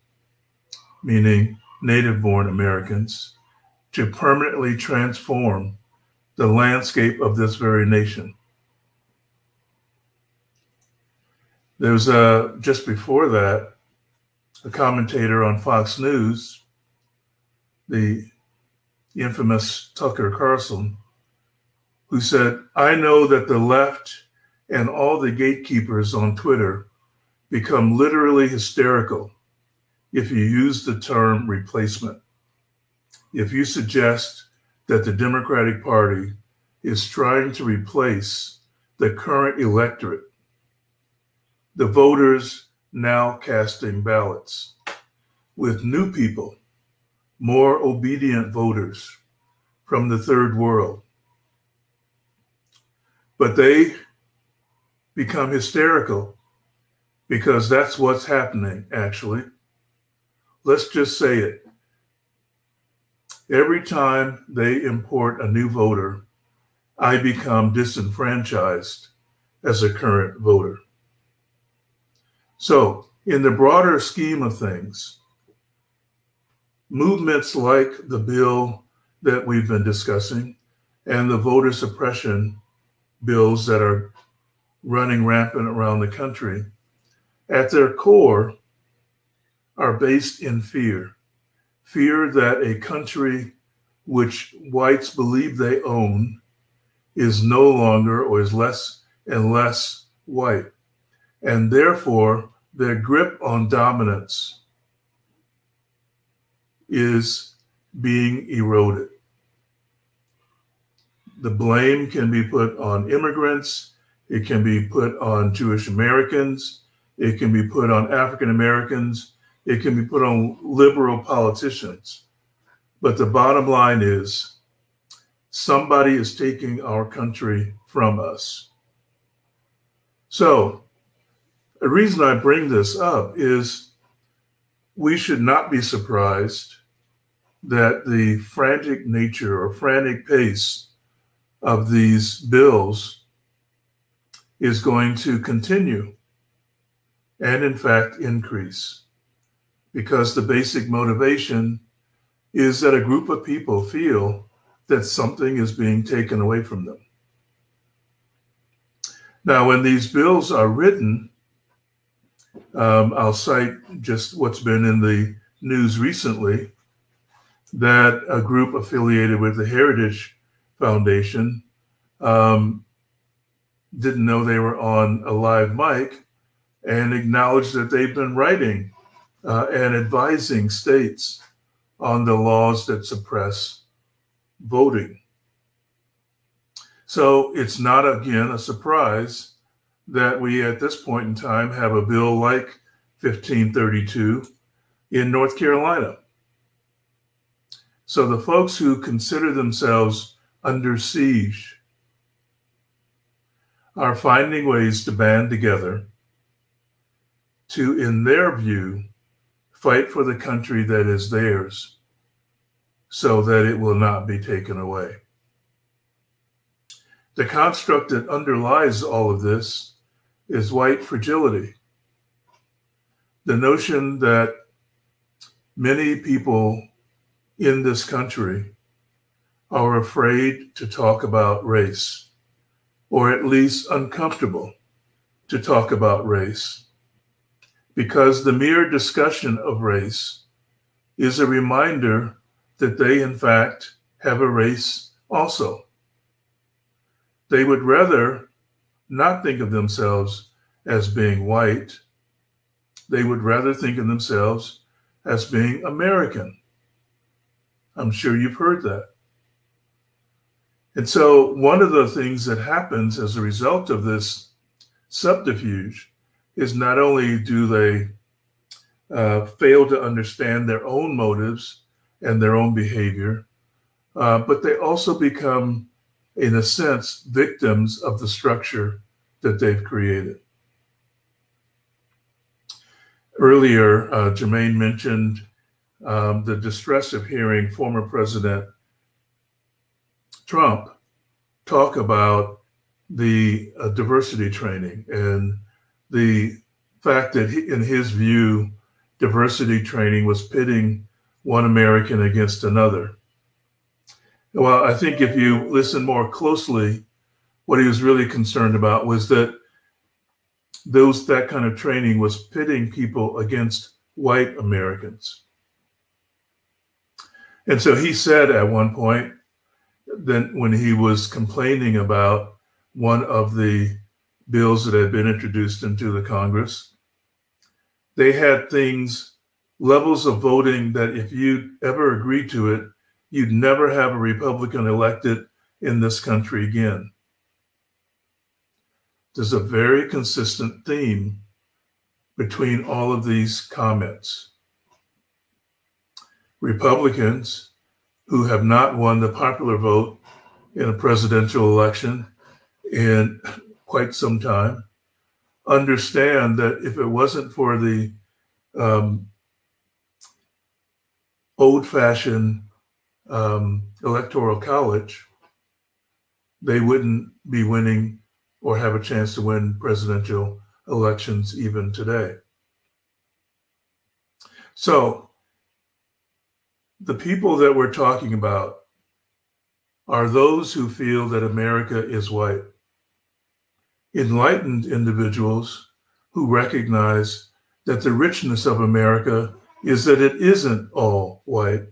meaning native-born Americans, to permanently transform the landscape of this very nation. There's just before that, a commentator on Fox News, the infamous Tucker Carlson, who said, I know that the left and all the gatekeepers on Twitter become literally hysterical if you use the term replacement. If you suggest that the Democratic Party is trying to replace the current electorate, the voters now casting ballots, with new people, more obedient voters from the third world. But they become hysterical because that's what's happening, actually. Let's just say it. Every time they import a new voter, I become disenfranchised as a current voter. So, in the broader scheme of things, movements like the bill that we've been discussing and the voter suppression bills that are running rampant around the country, at their core are based in fear. Fear that a country which whites believe they own is no longer, or is less and less white. And therefore, their grip on dominance is being eroded. The blame can be put on immigrants. It can be put on Jewish Americans. It can be put on African Americans. It can be put on liberal politicians. But the bottom line is somebody is taking our country from us. So the reason I bring this up is we should not be surprised that the frantic nature or frantic pace of these bills is going to continue and in fact increase, because the basic motivation is that a group of people feel that something is being taken away from them. Now, when these bills are written, I'll cite just what's been in the news recently, that a group affiliated with the Heritage Foundation didn't know they were on a live mic and acknowledged that they've been writing and advising states on the laws that suppress voting. So it's not, again, a surprise that we at this point in time have a bill like 1532 in North Carolina. So the folks who consider themselves under siege are finding ways to band together to, in their view, fight for the country that is theirs so that it will not be taken away. The construct that underlies all of this is white fragility. The notion that many people in this country are afraid to talk about race, or at least uncomfortable to talk about race, because the mere discussion of race is a reminder that they, in fact, have a race also. They would rather not think of themselves as being white. They would rather think of themselves as being American. I'm sure you've heard that. And so one of the things that happens as a result of this subterfuge is not only do they fail to understand their own motives and their own behavior, but they also become, in a sense, victims of the structure that they've created. Earlier, Jermaine mentioned the distress of hearing former President Trump talk about the diversity training and the fact that in his view, diversity training was pitting one American against another. Well, I think if you listen more closely, what he was really concerned about was that that kind of training was pitting people against white Americans. And so he said at one point, then when he was complaining about one of the bills that had been introduced into the Congress, they had levels of voting that if you ever agreed to it, you'd never have a Republican elected in this country again. There's a very consistent theme between all of these comments. Republicans who have not won the popular vote in a presidential election in quite some time understand that if it wasn't for the old-fashioned electoral college, they wouldn't be winning or have a chance to win presidential elections even today. So the people that we're talking about are those who feel that America is white. Enlightened individuals who recognize that the richness of America is that it isn't all white.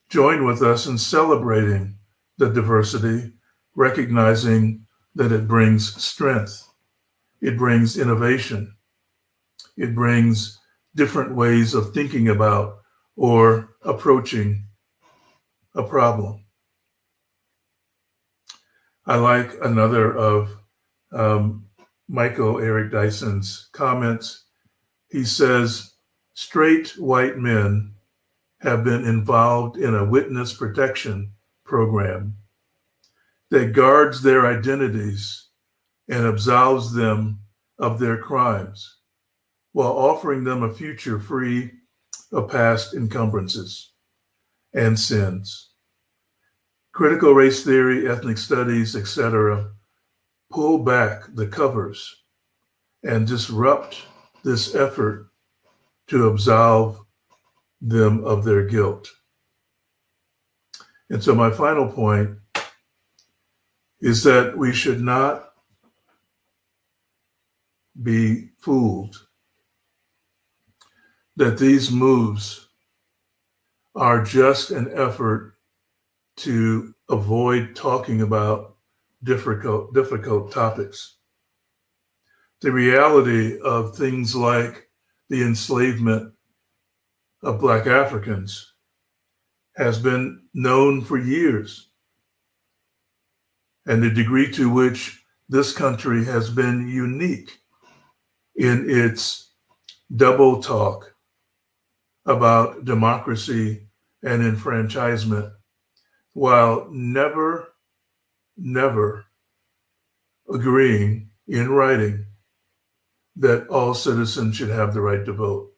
Join with us in celebrating the diversity, recognizing that it brings strength, it brings innovation, it brings different ways of thinking about or approaching a problem. I like another of Michael Eric Dyson's comments. He says, straight white men have been involved in a witness protection program that guards their identities and absolves them of their crimes while offering them a future free of past encumbrances and sins. Critical race theory, ethnic studies, etc., pull back the covers and disrupt this effort to absolve them of their guilt. And so my final point is that we should not be fooled that these moves are just an effort to avoid talking about difficult topics. The reality of things like the enslavement of Black Africans has been known for years, and the degree to which this country has been unique in its double talk about democracy and enfranchisement, while never agreeing in writing that all citizens should have the right to vote.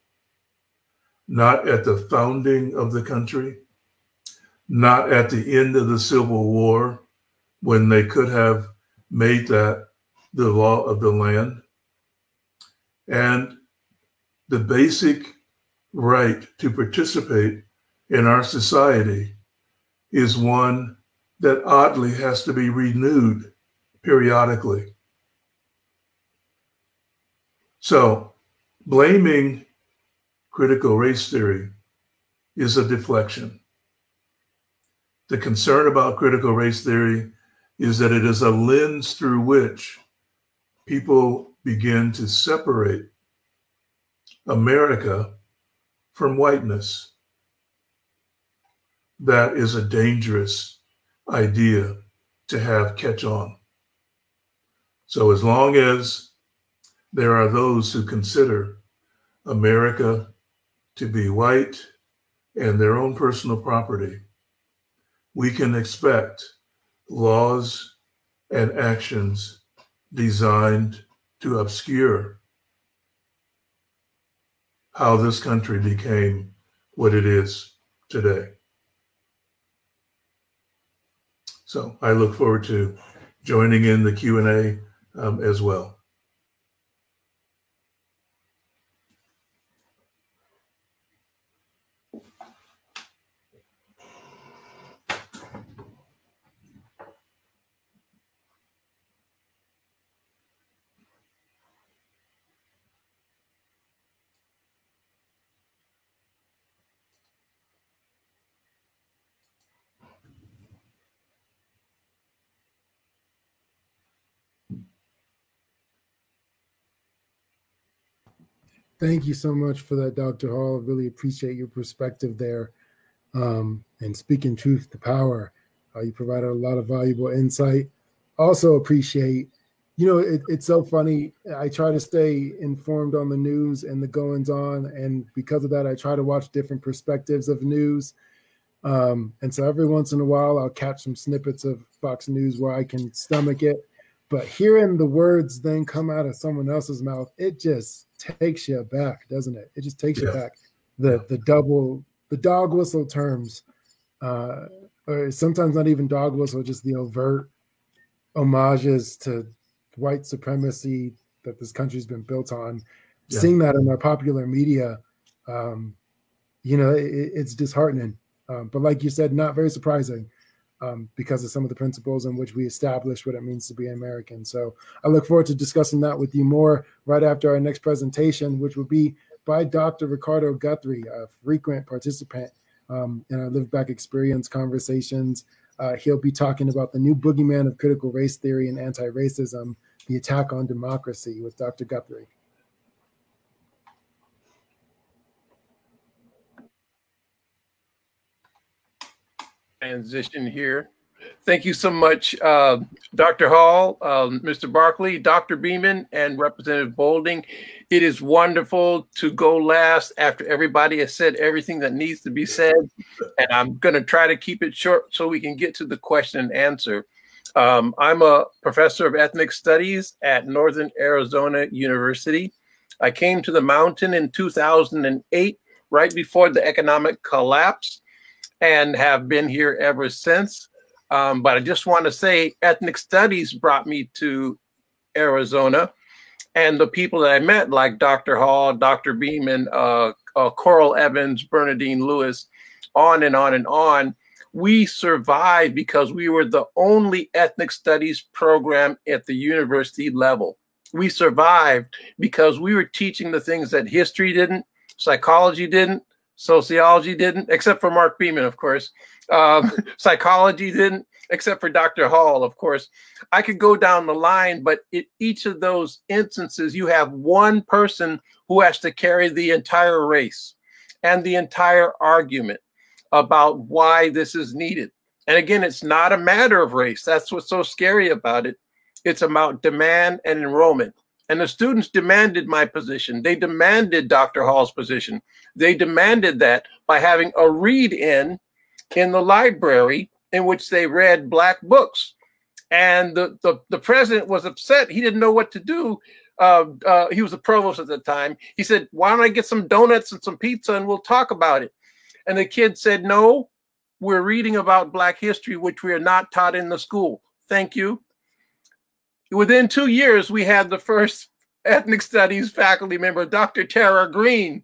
Not at the founding of the country, not at the end of the Civil War, when they could have made that the law of the land. And the basic right to participate in our society is one that oddly has to be renewed periodically. So blaming critical race theory is a deflection. The concern about critical race theory is that it is a lens through which people begin to separate America from whiteness. That is a dangerous idea to have catch on. So as long as there are those who consider America to be white and their own personal property, we can expect laws and actions designed to obscure how this country became what it is today. So I look forward to joining in the Q&A as well. Thank you so much for that, Dr. Hall. I really appreciate your perspective there. And speaking truth to power, you provided a lot of valuable insight. Also appreciate, it's so funny. I try to stay informed on the news and the goings on. And because of that, I try to watch different perspectives of news. And so every once in a while, I'll catch some snippets of Fox News where I can stomach it. But hearing the words then come out of someone else's mouth, it just takes you back, doesn't it? It just takes you back. The dog whistle terms, or sometimes not even dog whistle, just the overt homages to white supremacy that this country's been built on. Yeah. Seeing that in our popular media, it's disheartening. But like you said, not very surprising. Because of some of the principles in which we establish what it means to be an American. So I look forward to discussing that with you more right after our next presentation, which will be by Dr. Ricardo Guthrie, a frequent participant in our Live Back Experience conversations. He'll be talking about the new boogeyman of critical race theory and anti-racism, the attack on democracy, with Dr. Guthrie. Transition here. Thank you so much, Dr. Hall, Mr. Barkley, Dr. Beeman, and Representative Bolding. It is wonderful to go last after everybody has said everything that needs to be said. And I'm going to try to keep it short so we can get to the question and answer. I'm a professor of ethnic studies at Northern Arizona University. I came to the mountain in 2008, right before the economic collapse, and have been here ever since. But I just want to say ethnic studies brought me to Arizona, and the people that I met, like Dr. Hall, Dr. Beeman, Coral Evans, Bernadine Lewis, on and on and on, we survived because we were the only ethnic studies program at the university level. We survived because we were teaching the things that history didn't, psychology didn't, sociology didn't, except for Mark Beeman, of course. Psychology didn't, except for Dr. Hall, of course. I could go down the line, but in each of those instances, you have one person who has to carry the entire race and the entire argument about why this is needed. And again, it's not a matter of race. That's what's so scary about it. It's about demand and enrollment. And the students demanded my position. They demanded Dr. Hall's position. They demanded that by having a read-in in the library in which they read Black books. And the president was upset. He didn't know what to do. He was the provost at the time. He said, why don't I get some donuts and some pizza and we'll talk about it? And the kid said, no, we're reading about Black history, which we are not taught in the school. Thank you. Within 2 years, we had the first ethnic studies faculty member, Dr. Tara Green,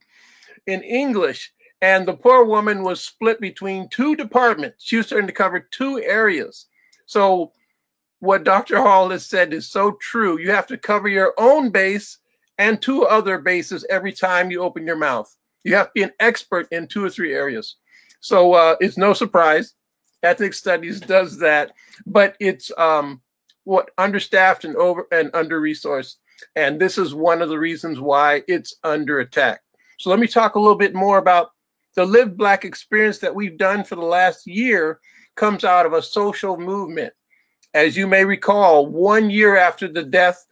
in English. And the poor woman was split between 2 departments. She was starting to cover 2 areas. So what Dr. Hall has said is so true. You have to cover your own base and 2 other bases every time you open your mouth. You have to be an expert in 2 or 3 areas. So it's no surprise. Ethnic studies does that, but it's understaffed and under-resourced. And this is one of the reasons why it's under attack. So let me talk a little bit more about the Live Black experience that we've done for the last year. Comes out of a social movement. As you may recall, 1 year after the death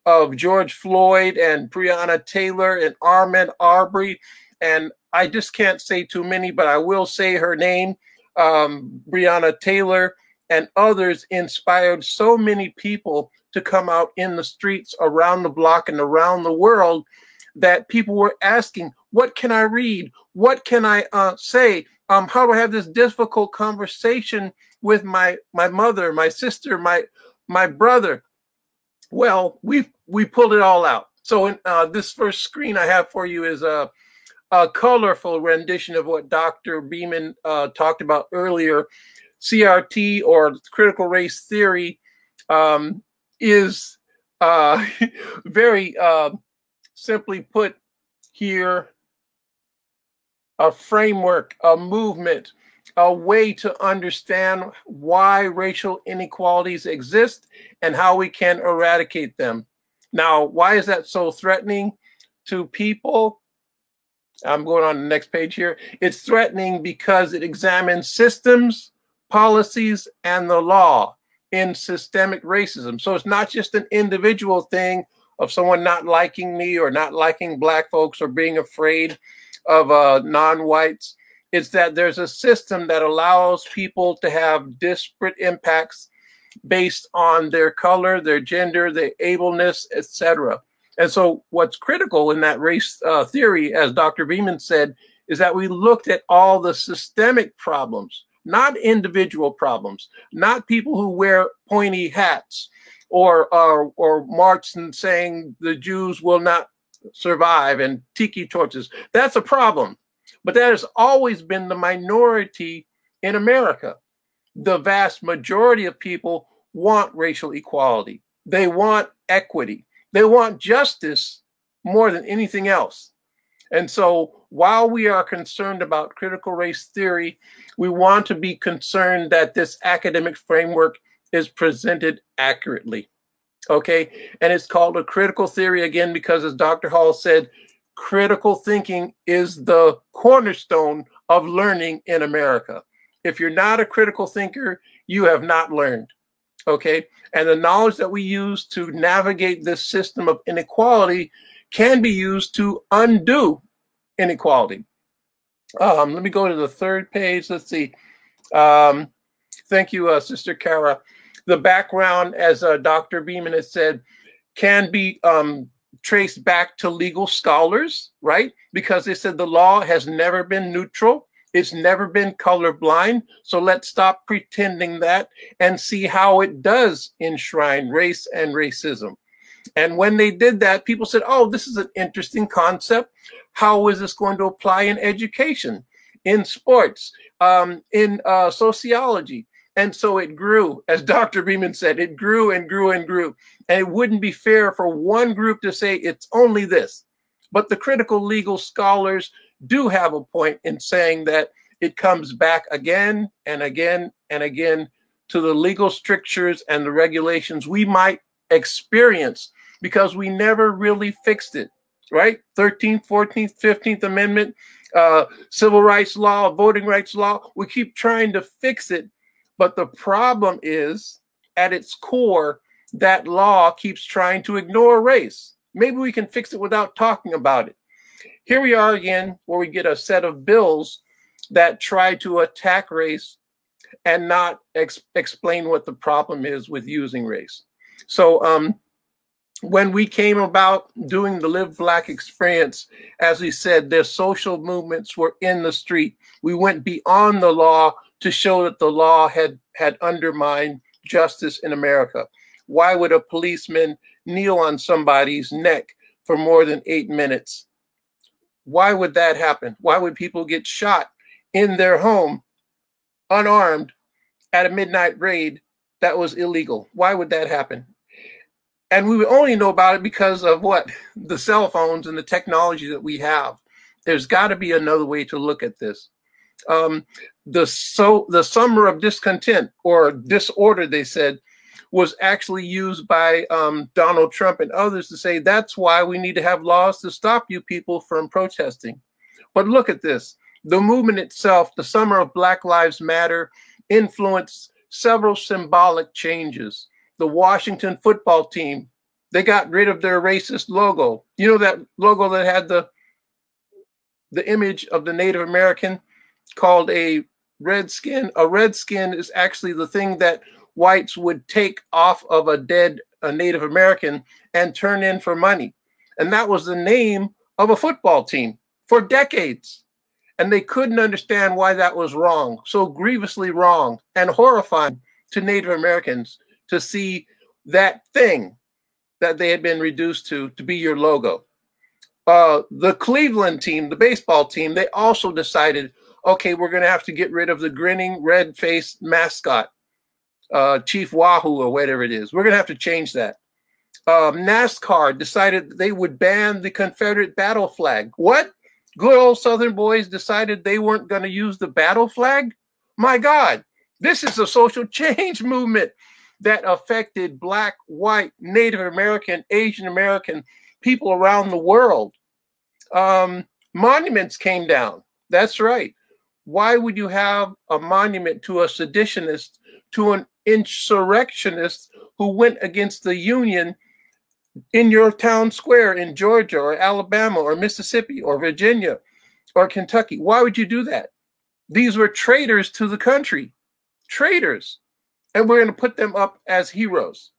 of George Floyd and Breonna Taylor and Ahmaud Arbery, and I just can't say too many, but I will say her name, Breonna Taylor, and others inspired so many people to come out in the streets around the block and around the world that people were asking, what can I read? What can I say? How do I have this difficult conversation with my mother, my sister, my brother? Well, we pulled it all out. So in this first screen I have for you is a colorful rendition of what Dr. Beeman talked about earlier. CRT, or critical race theory, is very simply put here, a framework, a movement, a way to understand why racial inequalities exist and how we can eradicate them. Now, why is that so threatening to people? I'm going on the next page here. It's threatening because it examines systems, policies, and the law in systemic racism. So it's not just an individual thing of someone not liking me or not liking black folks or being afraid of non-whites. It's that there's a system that allows people to have disparate impacts based on their color, their gender, their ableness, etc. And so what's critical in that race theory, as Dr. Beeman said, is that we looked at all the systemic problems, not individual problems, not people who wear pointy hats or march and saying the Jews will not survive and tiki torches. That's a problem. But that has always been the minority in America. The vast majority of people want racial equality. They want equity. They want justice more than anything else. And so while we are concerned about critical race theory, we want to be concerned that this academic framework is presented accurately. Okay, and it's called a critical theory again because, as Dr. Hall said, critical thinking is the cornerstone of learning in America. If you're not a critical thinker, you have not learned. Okay, and the knowledge that we use to navigate this system of inequality can be used to undo inequality. Let me go to the third page. Let's see. Thank you, Sister Khara. The background, as Dr. Beeman has said, can be traced back to legal scholars, right? Because they said the law has never been neutral. It's never been colorblind. So let's stop pretending that and see how it does enshrine race and racism. And when they did that, people said, oh, this is an interesting concept. How is this going to apply in education, in sports, in sociology? And so it grew, as Dr. Beeman said, it grew and grew and grew. And it wouldn't be fair for one group to say it's only this. But the critical legal scholars do have a point in saying that it comes back again and again and again to the legal strictures and the regulations we might experience because we never really fixed it, right? 13th, 14th, 15th Amendment, civil rights law, voting rights law, we keep trying to fix it. But the problem is, at its core, that law keeps trying to ignore race. Maybe we can fix it without talking about it. Here we are again, where we get a set of bills that try to attack race and not explain what the problem is with using race. So when we came about doing the Live Black experience, as we said, their social movements were in the street. We went beyond the law to show that the law had undermined justice in America. Why would a policeman kneel on somebody's neck for more than 8 minutes? Why would that happen? Why would people get shot in their home, unarmed, at a midnight raid that was illegal? Why would that happen? And we would only know about it because of what? The cell phones and the technology that we have. There's got to be another way to look at this. The summer of discontent or disorder, they said, was actually used by Donald Trump and others to say that's why we need to have laws to stop you people from protesting. But look at this. The movement itself, the summer of Black Lives Matter, influenced several symbolic changes. The Washington football team, they got rid of their racist logo. You know that logo that had the image of the Native American called a redskin. A redskin is actually the thing that whites would take off of a dead Native American and turn in for money. And that was the name of a football team for decades. And they couldn't understand why that was wrong, so grievously wrong and horrifying to Native Americans to see that thing that they had been reduced to be your logo. The Cleveland team, the baseball team, they also decided, okay, we're going to have to get rid of the grinning red-faced mascot, Chief Wahoo or whatever it is. We're going to have to change that. NASCAR decided they would ban the Confederate battle flag. What? Good old Southern boys decided they weren't going to use the battle flag? My God, this is a social change movement that affected Black, white, Native American, Asian American people around the world. Monuments came down. That's right. Why would you have a monument to a seditionist, to an insurrectionist who went against the Union in your town square in Georgia or Alabama or Mississippi or Virginia or Kentucky? Why would you do that? These were traitors to the country, traitors. And we're going to put them up as heroes.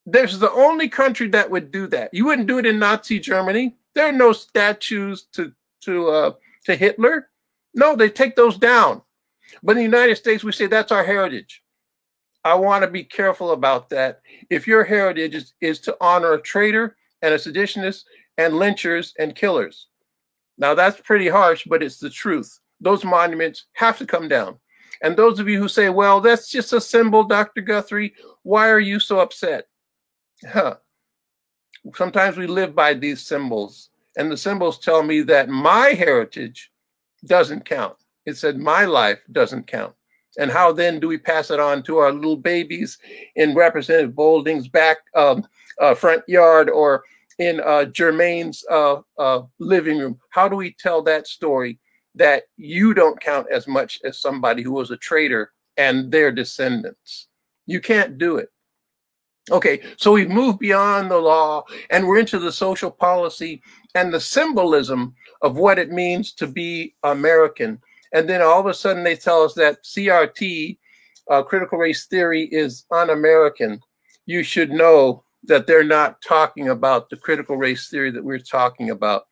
This is the only country that would do that. You wouldn't do it in Nazi Germany. There are no statues to Hitler. No, they take those down. But in the United States, we say that's our heritage. I want to be careful about that. If your heritage is to honor a traitor and a seditionist and lynchers and killers. Now, that's pretty harsh, but it's the truth. Those monuments have to come down. And those of you who say, well, that's just a symbol, Dr. Guthrie, why are you so upset? Sometimes we live by these symbols, and the symbols tell me that my heritage doesn't count. It said my life doesn't count. And how then do we pass it on to our little babies in Representative Bolding's back front yard or in Jermaine's living room? How do we tell that story that you don't count as much as somebody who was a traitor and their descendants? You can't do it. Okay, so we've moved beyond the law and we're into the social policy and the symbolism of what it means to be American. And then all of a sudden they tell us that CRT, critical race theory, is un-American. You should know that they're not talking about the critical race theory that we're talking about.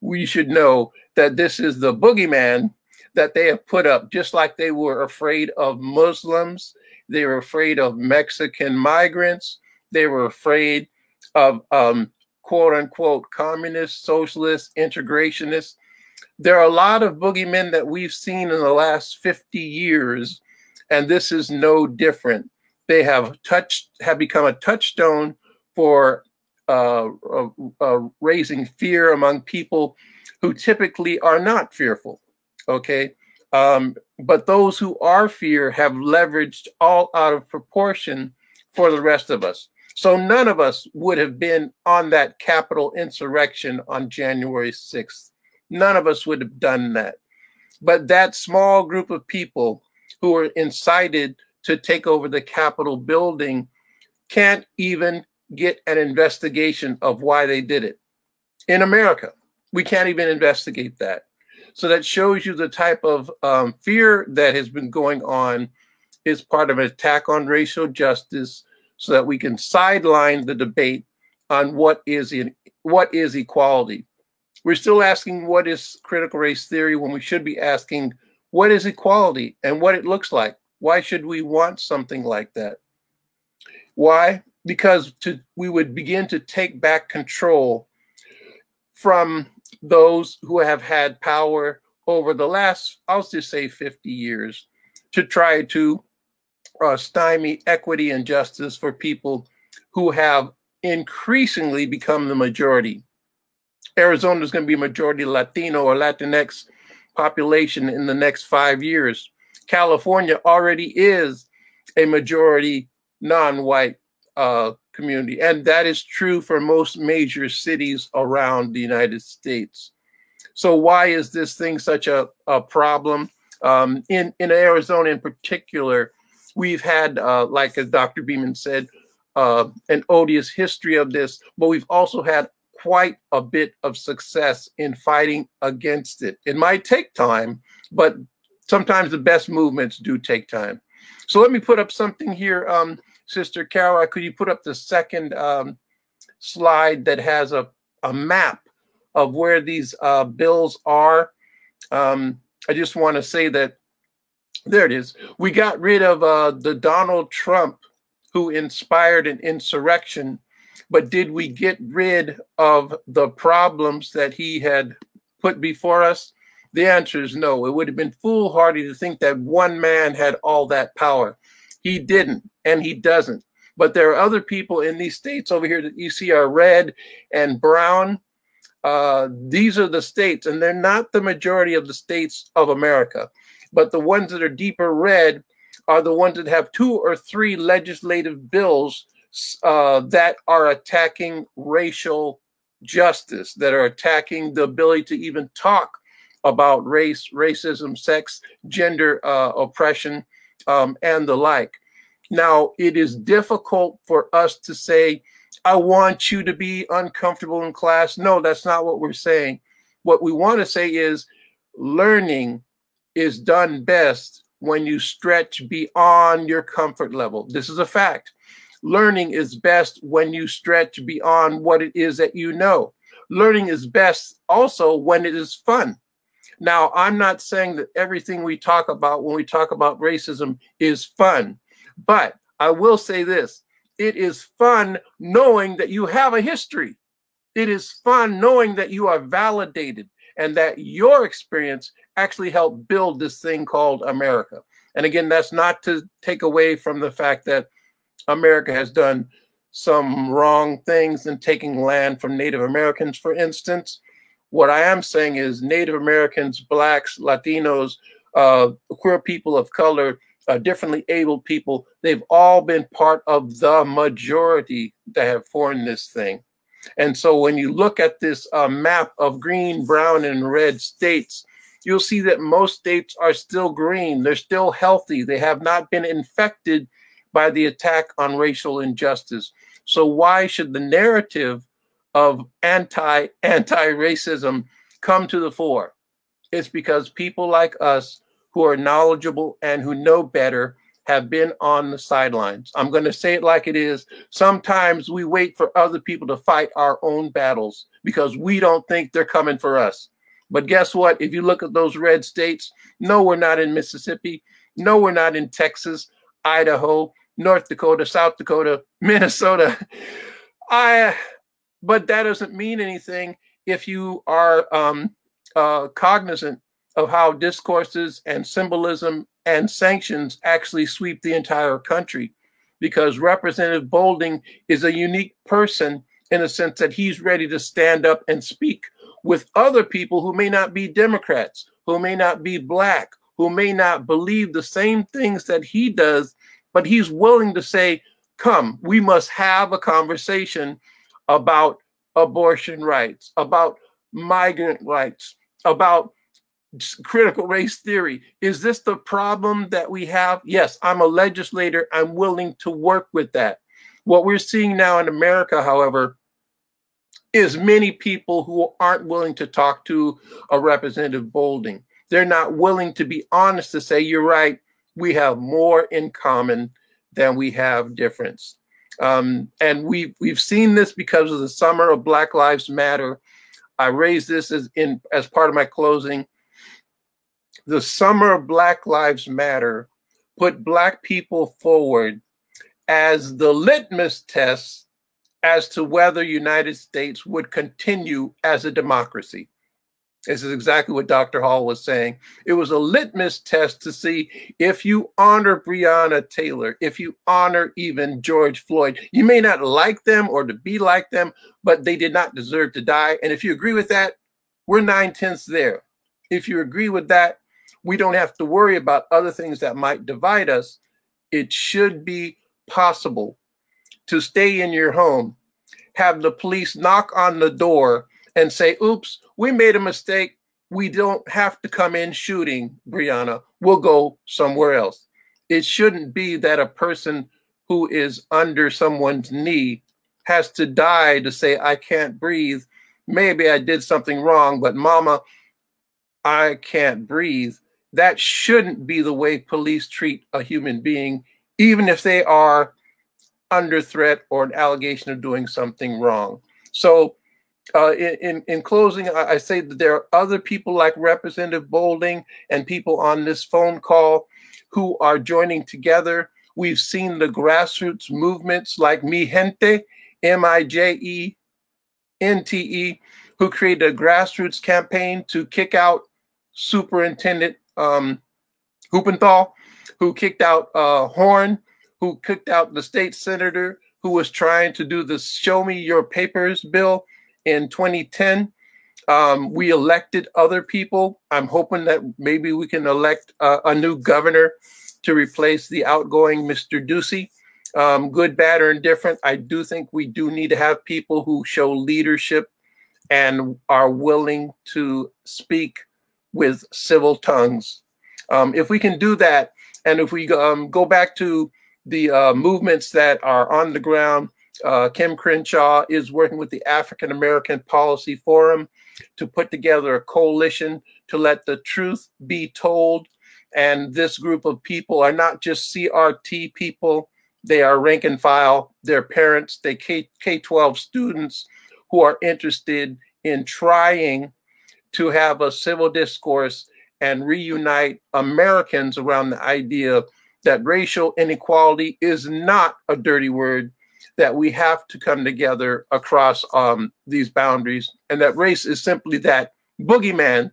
We should know that this is the boogeyman that they have put up, just like they were afraid of Muslims. They were afraid of Mexican migrants. They were afraid of quote unquote communists, socialists, integrationists. There are a lot of boogeymen that we've seen in the last 50 years, and this is no different. They have become a touchstone for raising fear among people who typically are not fearful, okay? But those who are fear have leveraged all out of proportion for the rest of us. So none of us would have been on that Capitol insurrection on January 6th. None of us would have done that. But that small group of people who were incited to take over the Capitol building can't even get an investigation of why they did it. In America, we can't even investigate that. So that shows you the type of fear that has been going on is part of an attack on racial justice so that we can sideline the debate on what is equality. We're still asking what is critical race theory when we should be asking what is equality and what it looks like. Why should we want something like that? Why? Because we would begin to take back control from those who have had power over the last, I'll just say 50 years, to try to stymie equity and justice for people who have increasingly become the majority. Arizona is going to be a majority Latino or Latinx population in the next 5 years. California already is a majority non-white community. And that is true for most major cities around the United States. So why is this thing such a problem? In Arizona in particular, we've had, like as Dr. Beeman said, an odious history of this, but we've also had quite a bit of success in fighting against it. It might take time, but sometimes the best movements do take time. So let me put up something here. Sister Khara, could you put up the second slide that has a map of where these bills are? I just want to say that, there it is. We got rid of the Donald Trump who inspired an insurrection, but did we get rid of the problems that he had put before us? The answer is no. It would have been foolhardy to think that one man had all that power. He didn't, and he doesn't. But there are other people in these states over here that you see are red and brown. These are the states, and they're not the majority of the states of America. But the ones that are deeper red are the ones that have 2 or 3 legislative bills that are attacking racial justice, that are attacking the ability to even talk about race, racism, sex, gender oppression, and the like. Now, it is difficult for us to say, I want you to be uncomfortable in class. No, that's not what we're saying. What we want to say is learning is done best when you stretch beyond your comfort level. This is a fact. Learning is best when you stretch beyond what it is that you know. Learning is best also when it is fun. Now, I'm not saying that everything we talk about when we talk about racism is fun, but I will say this. It is fun knowing that you have a history. It is fun knowing that you are validated and that your experience actually helped build this thing called America. And again, that's not to take away from the fact that America has done some wrong things in taking land from Native Americans, for instance. What I am saying is Native Americans, Blacks, Latinos, queer people of color, differently abled people, they've all been part of the majority that have formed this thing. And so when you look at this map of green, brown, and red states, you'll see that most states are still green. They're still healthy. They have not been infected by the attack on racial injustice. So why should the narrative of anti-racism come to the fore? It's because people like us who are knowledgeable and who know better have been on the sidelines. I'm going to say it like it is. Sometimes we wait for other people to fight our own battles because we don't think they're coming for us. But guess what? If you look at those red states, no, we're not in Mississippi. No, we're not in Texas, Idaho, North Dakota, South Dakota, Minnesota. But that doesn't mean anything if you are cognizant of how discourses and symbolism and sanctions actually sweep the entire country. Because Representative Bolding is a unique person in a sense that he's ready to stand up and speak with other people who may not be Democrats, who may not be Black, who may not believe the same things that he does, but he's willing to say, come, we must have a conversation about abortion rights, about migrant rights, about critical race theory. Is this the problem that we have? Yes, I'm a legislator. I'm willing to work with that. What we're seeing now in America, however, is many people who aren't willing to talk to a Representative Bolding. They're not willing to be honest to say, you're right, we have more in common than we have difference. And we've seen this because of the summer of Black Lives Matter. I raised this as part of my closing. The summer of Black Lives Matter put Black people forward as the litmus test as to whether United States would continue as a democracy. This is exactly what Dr. Hall was saying. It was a litmus test to see if you honor Breonna Taylor, if you honor even George Floyd. You may not like them or to be like them, but they did not deserve to die. And if you agree with that, we're 9/10 there. If you agree with that, we don't have to worry about other things that might divide us. It should be possible to stay in your home, have the police knock on the door and say, oops, we made a mistake. We don't have to come in shooting Breonna. We'll go somewhere else. It shouldn't be that a person who is under someone's knee has to die to say, I can't breathe. Maybe I did something wrong, but mama, I can't breathe. that shouldn't be the way police treat a human being, even if they are under threat or an allegation of doing something wrong. So in closing, I say that there are other people like Representative Bolding and people on this phone call who are joining together. We've seen the grassroots movements like Mi Gente, MIJENTE, who created a grassroots campaign to kick out Superintendent Huppenthal, who kicked out Horn, who kicked out the state senator who was trying to do the Show Me Your Papers bill in 2010. We elected other people. I'm hoping that maybe we can elect a new governor to replace the outgoing Mr. Ducey. Good, bad, or indifferent, I do think we do need to have people who show leadership and are willing to speak with civil tongues. If we can do that, and if we go back to the movements that are on the ground, Kim Crenshaw is working with the African American Policy Forum to put together a coalition to let the truth be told. And this group of people are not just CRT people, they are rank and file, they're parents, they K-12 students who are interested in trying to have a civil discourse and reunite Americans around the idea that racial inequality is not a dirty word, that we have to come together across these boundaries, and that race is simply that boogeyman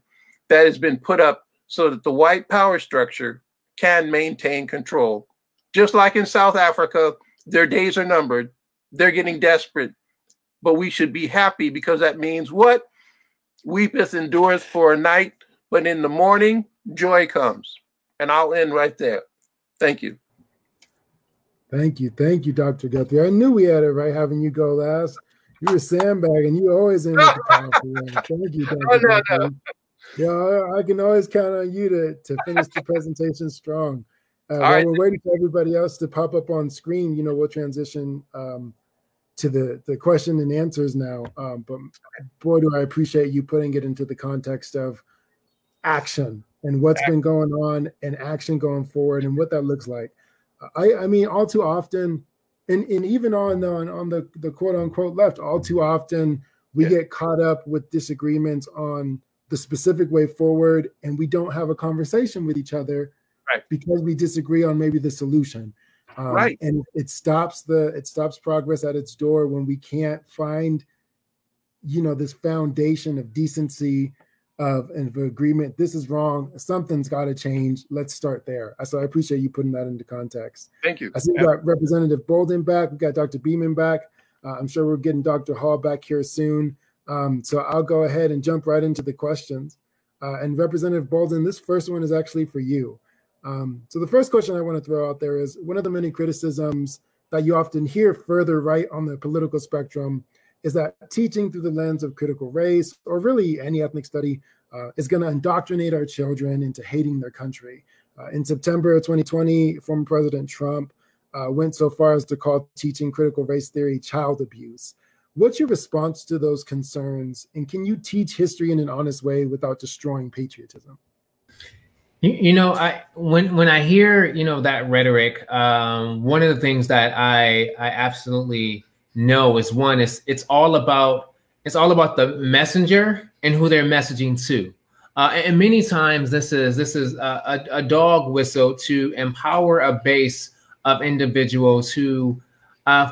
that has been put up so that the white power structure can maintain control. Just like in South Africa, their days are numbered. They're getting desperate, but we should be happy because that means what? Weepeth endureth for a night, but in the morning, joy comes. And I'll end right there. Thank you. Thank you, Dr. Guthrie. I knew we had it right having you go last. You were sandbagging. You always end with the powerful one. Thank you, Dr. Guthrie. No. Yeah, I can always count on you to finish the presentation strong. While right. We're waiting for everybody else to pop up on screen, we'll transition to the question and answers now. But boy, do I appreciate you putting it into the context of action and what's been going on and action going forward and what that looks like. I mean, all too often, and even on the quote unquote left, all too often we get caught up with disagreements on the specific way forward, and we don't have a conversation with each other because we disagree on maybe the solution. And it stops progress at its door when we can't find, this foundation of decency of agreement. This is wrong. Something's got to change. Let's start there. So I appreciate you putting that into context. Thank you. I see we got Representative Bolding back. We got Dr. Beeman back. I'm sure we're getting Dr. Hall back here soon. So I'll go ahead and jump right into the questions. And Representative Bolding, this first one is actually for you. So the first question I want to throw out there is, one of the many criticisms that you often hear further right on the political spectrum is that teaching through the lens of critical race, or really any ethnic study, is going to indoctrinate our children into hating their country. In September of 2020, former President Trump went so far as to call teaching critical race theory child abuse. What's your response to those concerns? And can you teach history in an honest way without destroying patriotism? When I hear, that rhetoric, one of the things that I absolutely know is, one, it's all about the messenger and who they're messaging to. And many times this is a dog whistle to empower a base of individuals who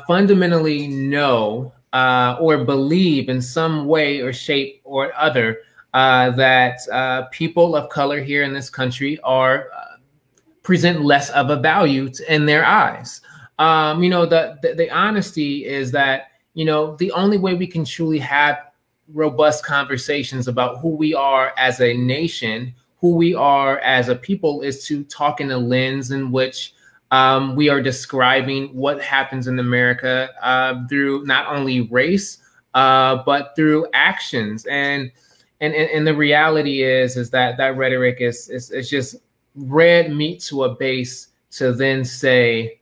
fundamentally know or believe in some way or shape or other that people of color here in this country present less of a value in their eyes. The honesty is that, the only way we can truly have robust conversations about who we are as a nation, who we are as a people, is to talk in a lens in which we are describing what happens in America through not only race, but through actions. And the reality is that rhetoric is just red meat to a base to then say,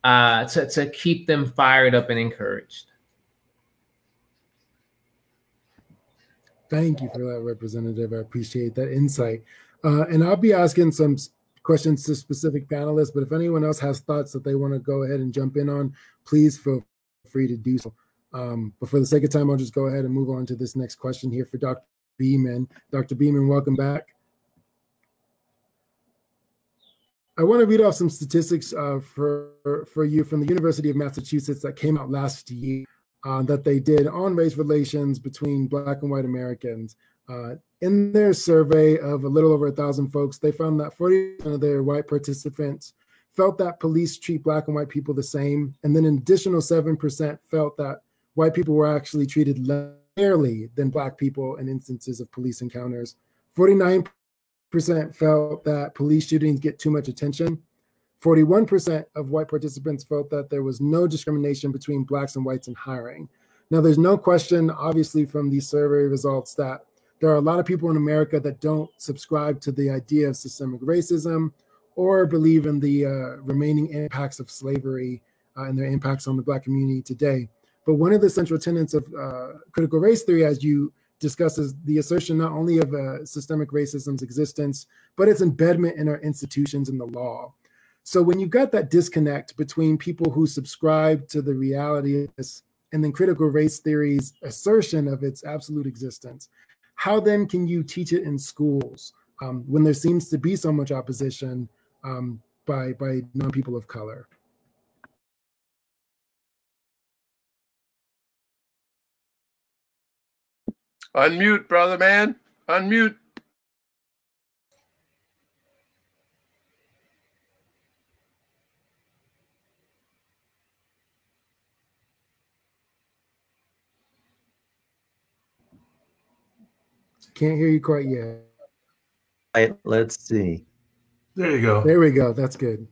to keep them fired up and encouraged. Thank you for that, Representative. I appreciate that insight. And I'll be asking some questions to specific panelists, but if anyone else has thoughts that they want to go ahead and jump in on, please feel free to do so. But for the sake of time, I'll just go ahead and move on to this next question here for Dr. Beeman. Dr. Beeman, welcome back. I want to read off some statistics for you from the University of Massachusetts that came out last year that they did on race relations between Black and white Americans. In their survey of a little over 1,000 folks, they found that 40% of their white participants felt that police treat Black and white people the same, and then an additional 7% felt that white people were actually treated less fairly than Black people in instances of police encounters. 49% felt that police shootings get too much attention. 41% of white participants felt that there was no discrimination between Blacks and whites in hiring. Now, there's no question, obviously, from these survey results that there are a lot of people in America that don't subscribe to the idea of systemic racism or believe in the remaining impacts of slavery and their impacts on the Black community today. But one of the central tenets of critical race theory, as you discuss, is the assertion not only of systemic racism's existence, but its embedment in our institutions and the law. So when you've got that disconnect between people who subscribe to the reality of this and then critical race theory's assertion of its absolute existence, how then can you teach it in schools when there seems to be so much opposition by non-people of color? Unmute, brother man. Unmute. Can't hear you quite yet. Right, let's see. There you go. There we go. That's good.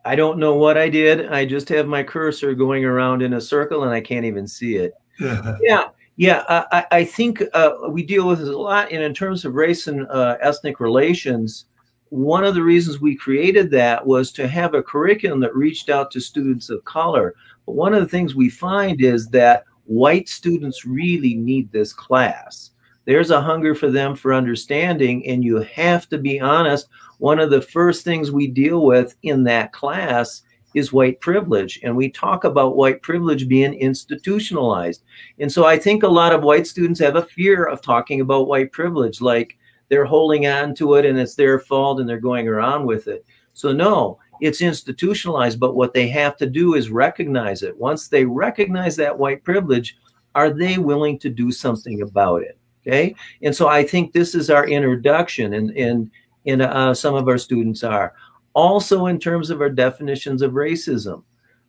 I don't know what I did. I just have my cursor going around in a circle and I can't even see it. I think we deal with this a lot in terms of race and ethnic relations. One of the reasons we created that was to have a curriculum that reached out to students of color. But one of the things we find is that white students really need this class. There's a hunger for them for understanding, and you have to be honest. One of the first things we deal with in that class is white privilege. And we talk about white privilege being institutionalized. And so I think a lot of white students have a fear of talking about white privilege, like they're holding on to it and it's their fault and they're going around with it. So no, it's institutionalized, but what they have to do is recognize it. Once they recognize that white privilege, are they willing to do something about it? Okay. And so I think this is our introduction, and some of our students are. Also, in terms of our definitions of racism,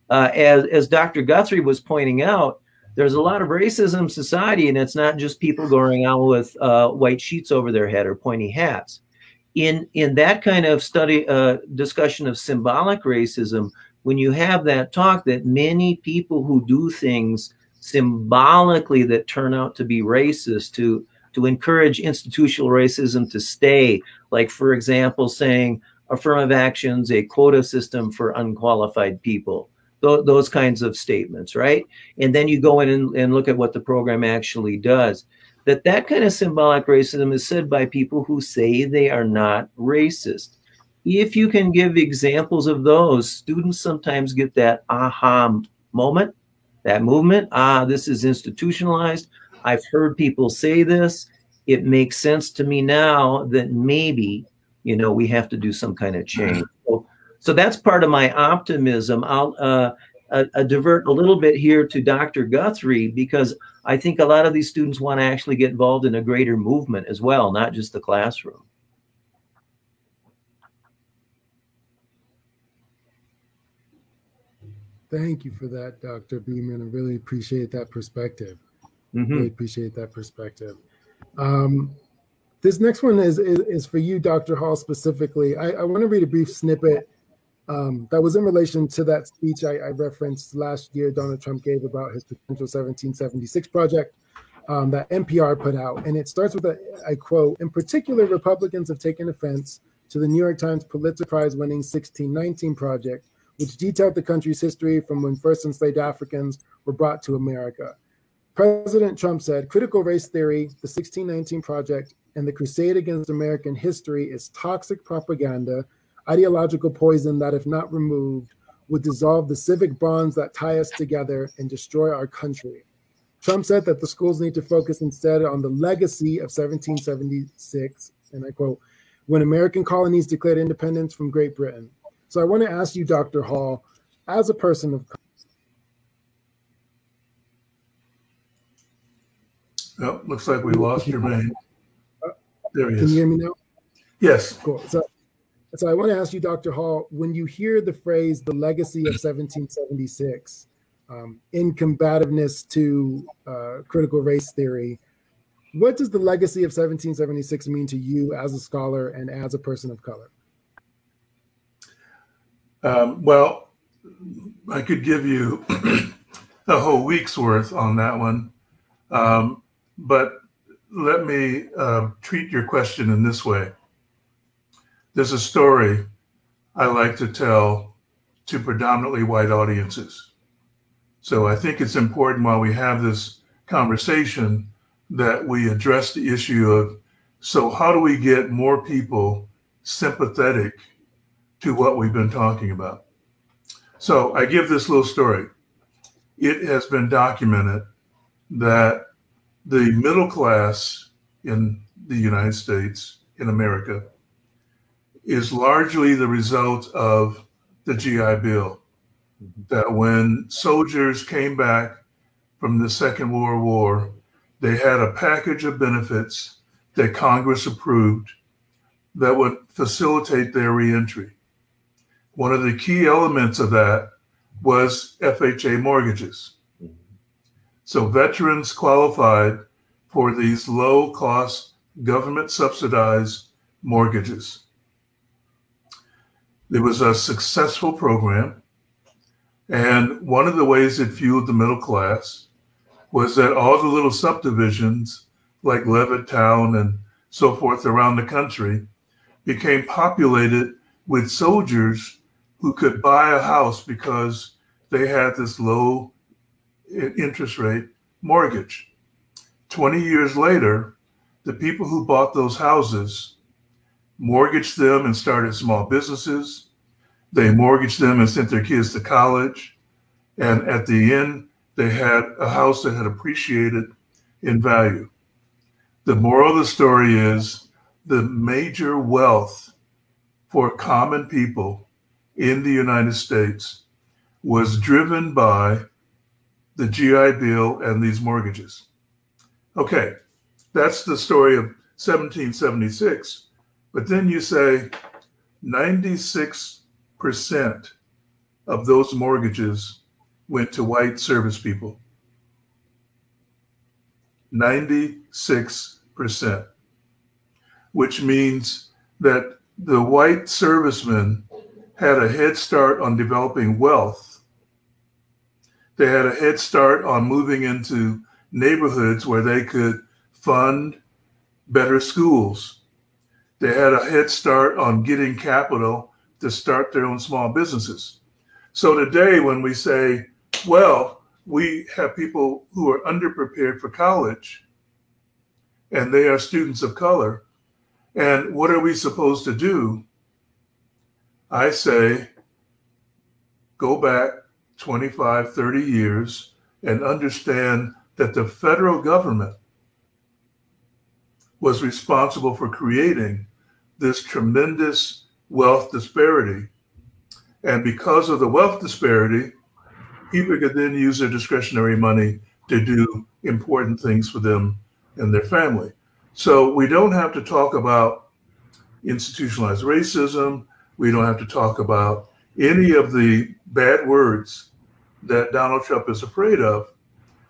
as Dr. Guthrie was pointing out, there's a lot of racism in society, and it's not just people going out with white sheets over their head or pointy hats. In that kind of study, discussion of symbolic racism, when you have that talk that many people who do things symbolically that turn out to be racist, to encourage institutional racism to stay, like, for example, saying affirmative actions, a quota system for unqualified people, those kinds of statements, right? And then you go in and look at what the program actually does. That kind of symbolic racism is said by people who say they are not racist. If you can give examples of those, students sometimes get that aha moment, that movement. This is institutionalized. I've heard people say this. It makes sense to me now that maybe, we have to do some kind of change. So that's part of my optimism. I'll divert a little bit here to Dr. Guthrie, because I think a lot of these students want to actually get involved in a greater movement as well, not just the classroom. Thank you for that, Dr. Beeman. I really appreciate that perspective. Mm-hmm. Really appreciate that perspective. This next one is for you, Dr. Hall, specifically. I want to read a brief snippet that was in relation to that speech I referenced last year Donald Trump gave about his potential 1776 project that NPR put out. And it starts with I quote, "In particular, Republicans have taken offense to the New York Times Pulitzer Prize-winning 1619 project, which detailed the country's history from when first enslaved Africans were brought to America. President Trump said, critical race theory, the 1619 Project, and the crusade against American history is toxic propaganda, ideological poison that, if not removed, would dissolve the civic bonds that tie us together and destroy our country. Trump said that the schools need to focus instead on the legacy of 1776, and I quote, when American colonies declared independence from Great Britain. So I want to ask you, Dr. Hall, as a person of Oh, looks like we lost Jermaine. There he is. Can you hear me now? Yes. Cool. So I want to ask you, Dr. Hall, when you hear the phrase the legacy of 1776 in combativeness to critical race theory, what does the legacy of 1776 mean to you as a scholar and as a person of color? Well, I could give you a whole week's worth on that one. But let me treat your question in this way. There's a story I like to tell to predominantly white audiences. So I think it's important while we have this conversation that we address the issue of, so how do we get more people sympathetic to what we've been talking about? So I give this little story. It has been documented that the middle class in the United States, in America, is largely the result of the GI Bill. That when soldiers came back from the Second World War, they had a package of benefits that Congress approved that would facilitate their reentry. One of the key elements of that was FHA mortgages. So veterans qualified for these low-cost, government-subsidized mortgages. It was a successful program, and one of the ways it fueled the middle class was that all the little subdivisions, like Levittown and so forth around the country, became populated with soldiers who could buy a house because they had this low interest rate mortgage. 20 years later, the people who bought those houses mortgaged them and started small businesses. They mortgaged them and sent their kids to college. And at the end, they had a house that had appreciated in value. The moral of the story is the major wealth for common people in the United States was driven by the GI Bill and these mortgages. Okay, that's the story of 1776. But then you say 96% of those mortgages went to white service people. 96%, which means that the white servicemen had a head start on developing wealth. They had a head start on moving into neighborhoods where they could fund better schools. They had a head start on getting capital to start their own small businesses. So today when we say, well, we have people who are underprepared for college and they are students of color, and what are we supposed to do? I say, go back 25, 30 years and understand that the federal government was responsible for creating this tremendous wealth disparity. And because of the wealth disparity, people could then use their discretionary money to do important things for them and their family. So we don't have to talk about institutionalized racism. We don't have to talk about any of the bad words that Donald Trump is afraid of.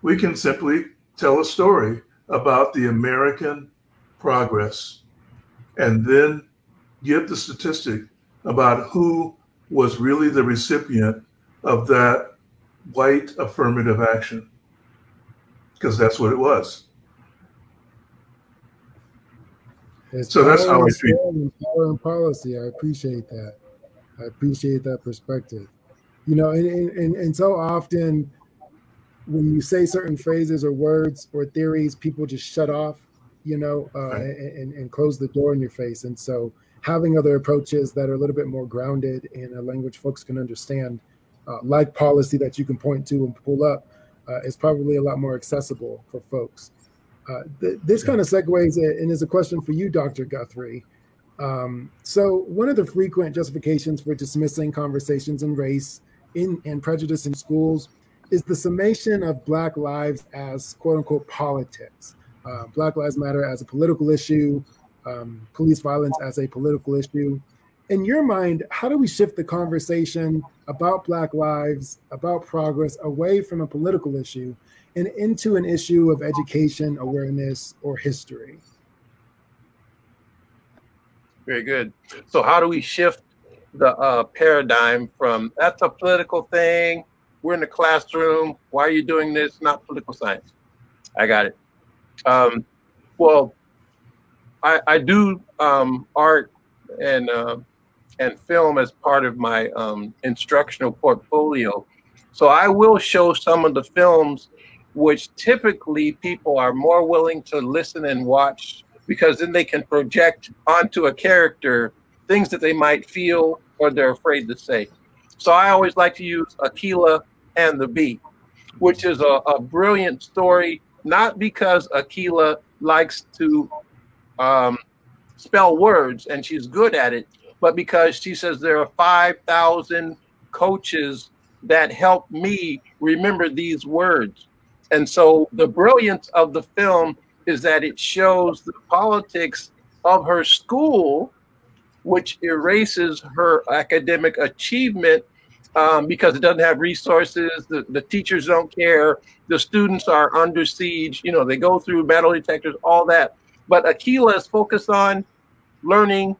We can simply tell a story about the American progress and then give the statistic about who was really the recipient of that white affirmative action, because that's what it was. So that's how I treat it. Power and policy. I appreciate that. I appreciate that perspective. You know, and so often when you say certain phrases or words or theories, people just shut off, you know, and close the door in your face. And so having other approaches that are a little bit more grounded in a language folks can understand, like policy that you can point to and pull up, is probably a lot more accessible for folks. This kind of segues and is a question for you, Dr. Guthrie. So one of the frequent justifications for dismissing conversations in race and prejudice in schools is the summation of Black lives as quote unquote politics. Black Lives Matter as a political issue, police violence as a political issue. In your mind, how do we shift the conversation about Black lives, about progress, away from a political issue and into an issue of education, awareness, or history? Very good. So how do we shift the paradigm from that's a political thing, we're in the classroom, why are you doing this? Not political science. I got it. Well, I do art and film as part of my instructional portfolio. So I will show some of the films which typically people are more willing to listen and watch, because then they can project onto a character things that they might feel or they're afraid to say. So I always like to use Aquila and the Bee, which is a brilliant story, not because Aquila likes to spell words and she's good at it, but because she says there are 5,000 coaches that help me remember these words. And so the brilliance of the film is that it shows the politics of her school, which erases her academic achievement because it doesn't have resources. The teachers don't care. The students are under siege. You know, they go through metal detectors, all that. But Aquila is focused on learning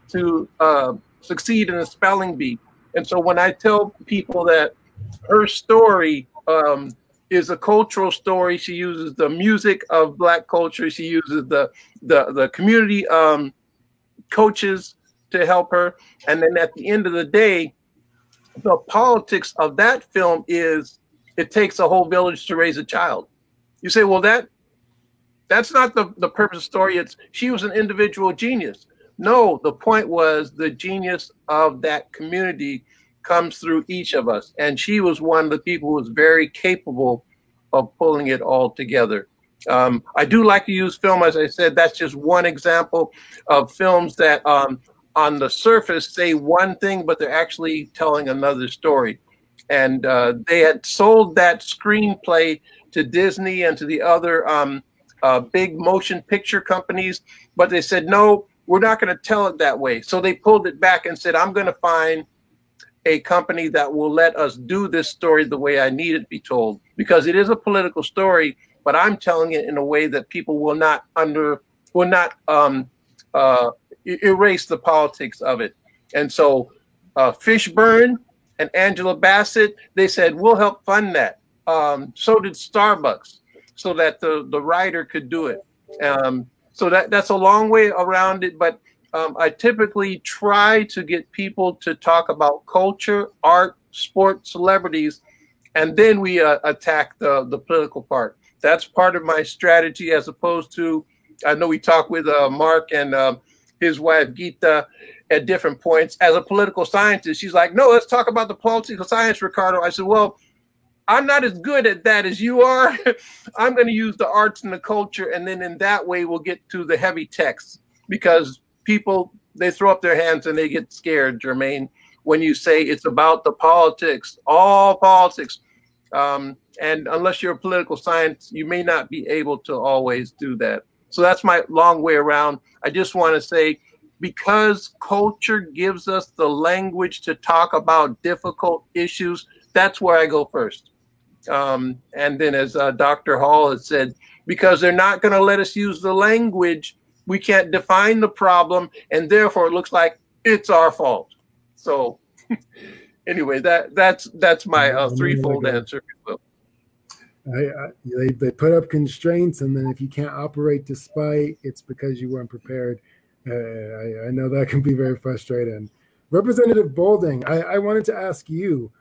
to succeed in a spelling bee. And so when I tell people that her story is a cultural story, she uses the music of Black culture. She uses the community coaches to help her. And then at the end of the day, the politics of that film is it takes a whole village to raise a child. You say, well, that's not the purpose of the story. It's she was an individual genius. No, the point was the genius of that community comes through each of us. And she was one of the people who was very capable of pulling it all together. I do like to use film, as I said. That's just one example of films that on the surface say one thing, but they're actually telling another story. And they had sold that screenplay to Disney and to the other big motion picture companies, but they said, no, we're not going to tell it that way. So they pulled it back and said, I'm going to find a company that will let us do this story the way I need it to be told, because it is a political story, but I'm telling it in a way that people will not erase the politics of it. And so Fishburne and Angela Bassett, they said, we'll help fund that. So did Starbucks, so that the writer could do it. So that's a long way around it, but I typically try to get people to talk about culture, art, sport, celebrities, and then we attack the political part. That's part of my strategy, as opposed to, I know we talked with Mark and his wife Gita at different points. As a political scientist, she's like, no, let's talk about the political science, Ricardo. I said, well, I'm not as good at that as you are. I'm going to use the arts and the culture, and then in that way we'll get to the heavy text, because people, they throw up their hands and they get scared, Jermaine, when you say it's about the politics, all politics. And unless you're a political science, you may not be able to always do that. So that's my long way around. I just want to say, because culture gives us the language to talk about difficult issues, that's where I go first. And then, as Dr. Hall has said, because they're not going to let us use the language, we can't define the problem, and therefore it looks like it's our fault. So anyway, that's my threefold answer. They put up constraints, and then if you can't operate despite, it's because you weren't prepared. I know that can be very frustrating. Representative Bolding, I wanted to ask you,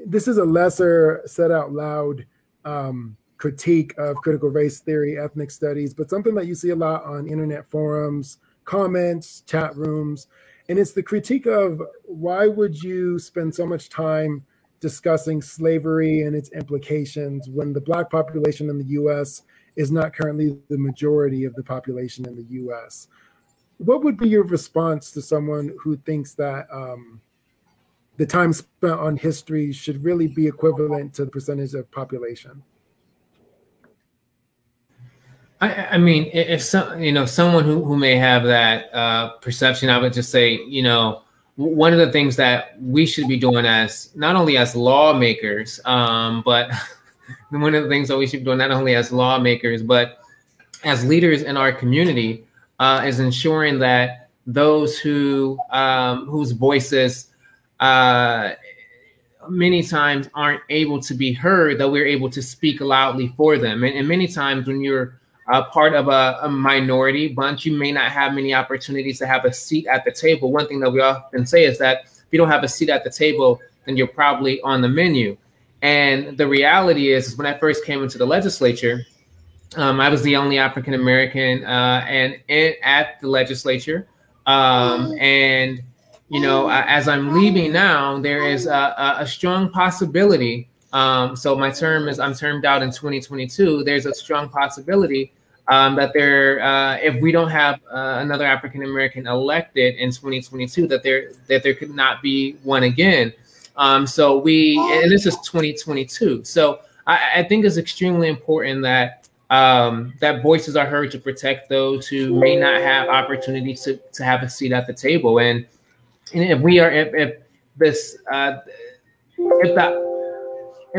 this is a lesser said out loud critique of critical race theory, ethnic studies, but something that you see a lot on internet forums, comments, chat rooms. And it's the critique of, why would you spend so much time discussing slavery and its implications when the Black population in the US is not currently the majority of the population in the US? What would be your response to someone who thinks that the time spent on history should really be equivalent to the percentage of population? I mean, if someone who may have that perception, I would just say, one of the things that we should be doing as not only as lawmakers, but one of the things that we should be doing not only as lawmakers, but as leaders in our community, is ensuring that those whose voices many times aren't able to be heard, that we're able to speak loudly for them. And many times when you're part of a minority bunch, you may not have many opportunities to have a seat at the table. One thing that we often say is that if you don't have a seat at the table, then you're probably on the menu. And the reality is when I first came into the legislature, I was the only African-American at the legislature. And, as I'm leaving now, there is a strong possibility. So I'm termed out in 2022. There's a strong possibility that if we don't have another African-American elected in 2022, that there could not be one again. And this is 2022. So I think it's extremely important that that voices are heard to protect those who may not have opportunities to have a seat at the table. And if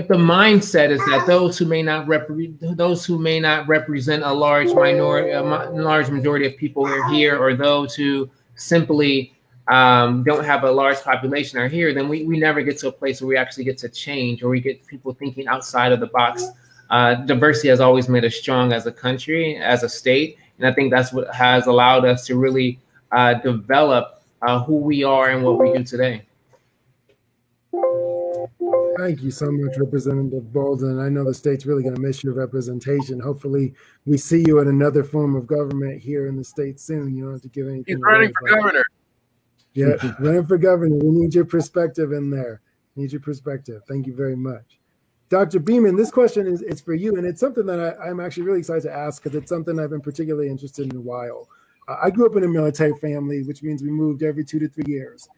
the mindset is that those who may not represent a large majority of people are here, or those who simply don't have a large population are here, then we never get to a place where we actually get to change, or we get people thinking outside of the box. Diversity has always made us strong as a country, as a state, and I think that's what has allowed us to really develop who we are and what we do today. Thank you so much, Representative Bolding. I know the state's really going to miss your representation. Hopefully, we see you in another form of government here in the state soon. You don't have to give anything. He's running for governor. Yeah, running for governor. We need your perspective in there. Need your perspective. Thank you very much. Dr. Beeman, this question is for you, and it's something that I'm actually really excited to ask because it's something I've been particularly interested in a while. I grew up in a military family, which means we moved every 2 to 3 years.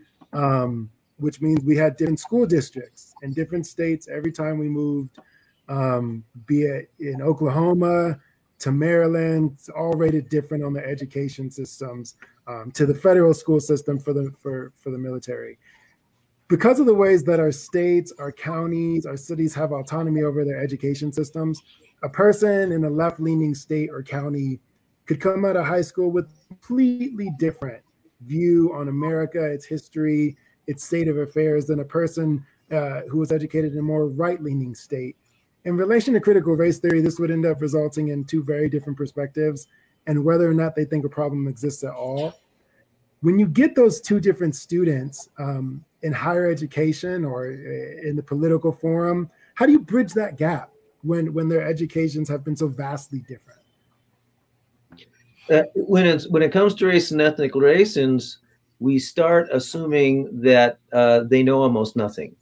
Which means we had different school districts in different states every time we moved, be it in Oklahoma to Maryland. It's all rated different on their education systems, to the federal school system for the military. Because of the ways that our states, our counties, our cities have autonomy over their education systems, a person in a left-leaning state or county could come out of high school with a completely different view on America, its history, its state of affairs than a person who was educated in a more right-leaning state. In relation to critical race theory, this would end up resulting in 2 very different perspectives and whether or not they think a problem exists at all. When you get those 2 different students in higher education or in the political forum, how do you bridge that gap when their educations have been so vastly different? When it comes to race and ethnic relations, we start assuming that they know almost nothing.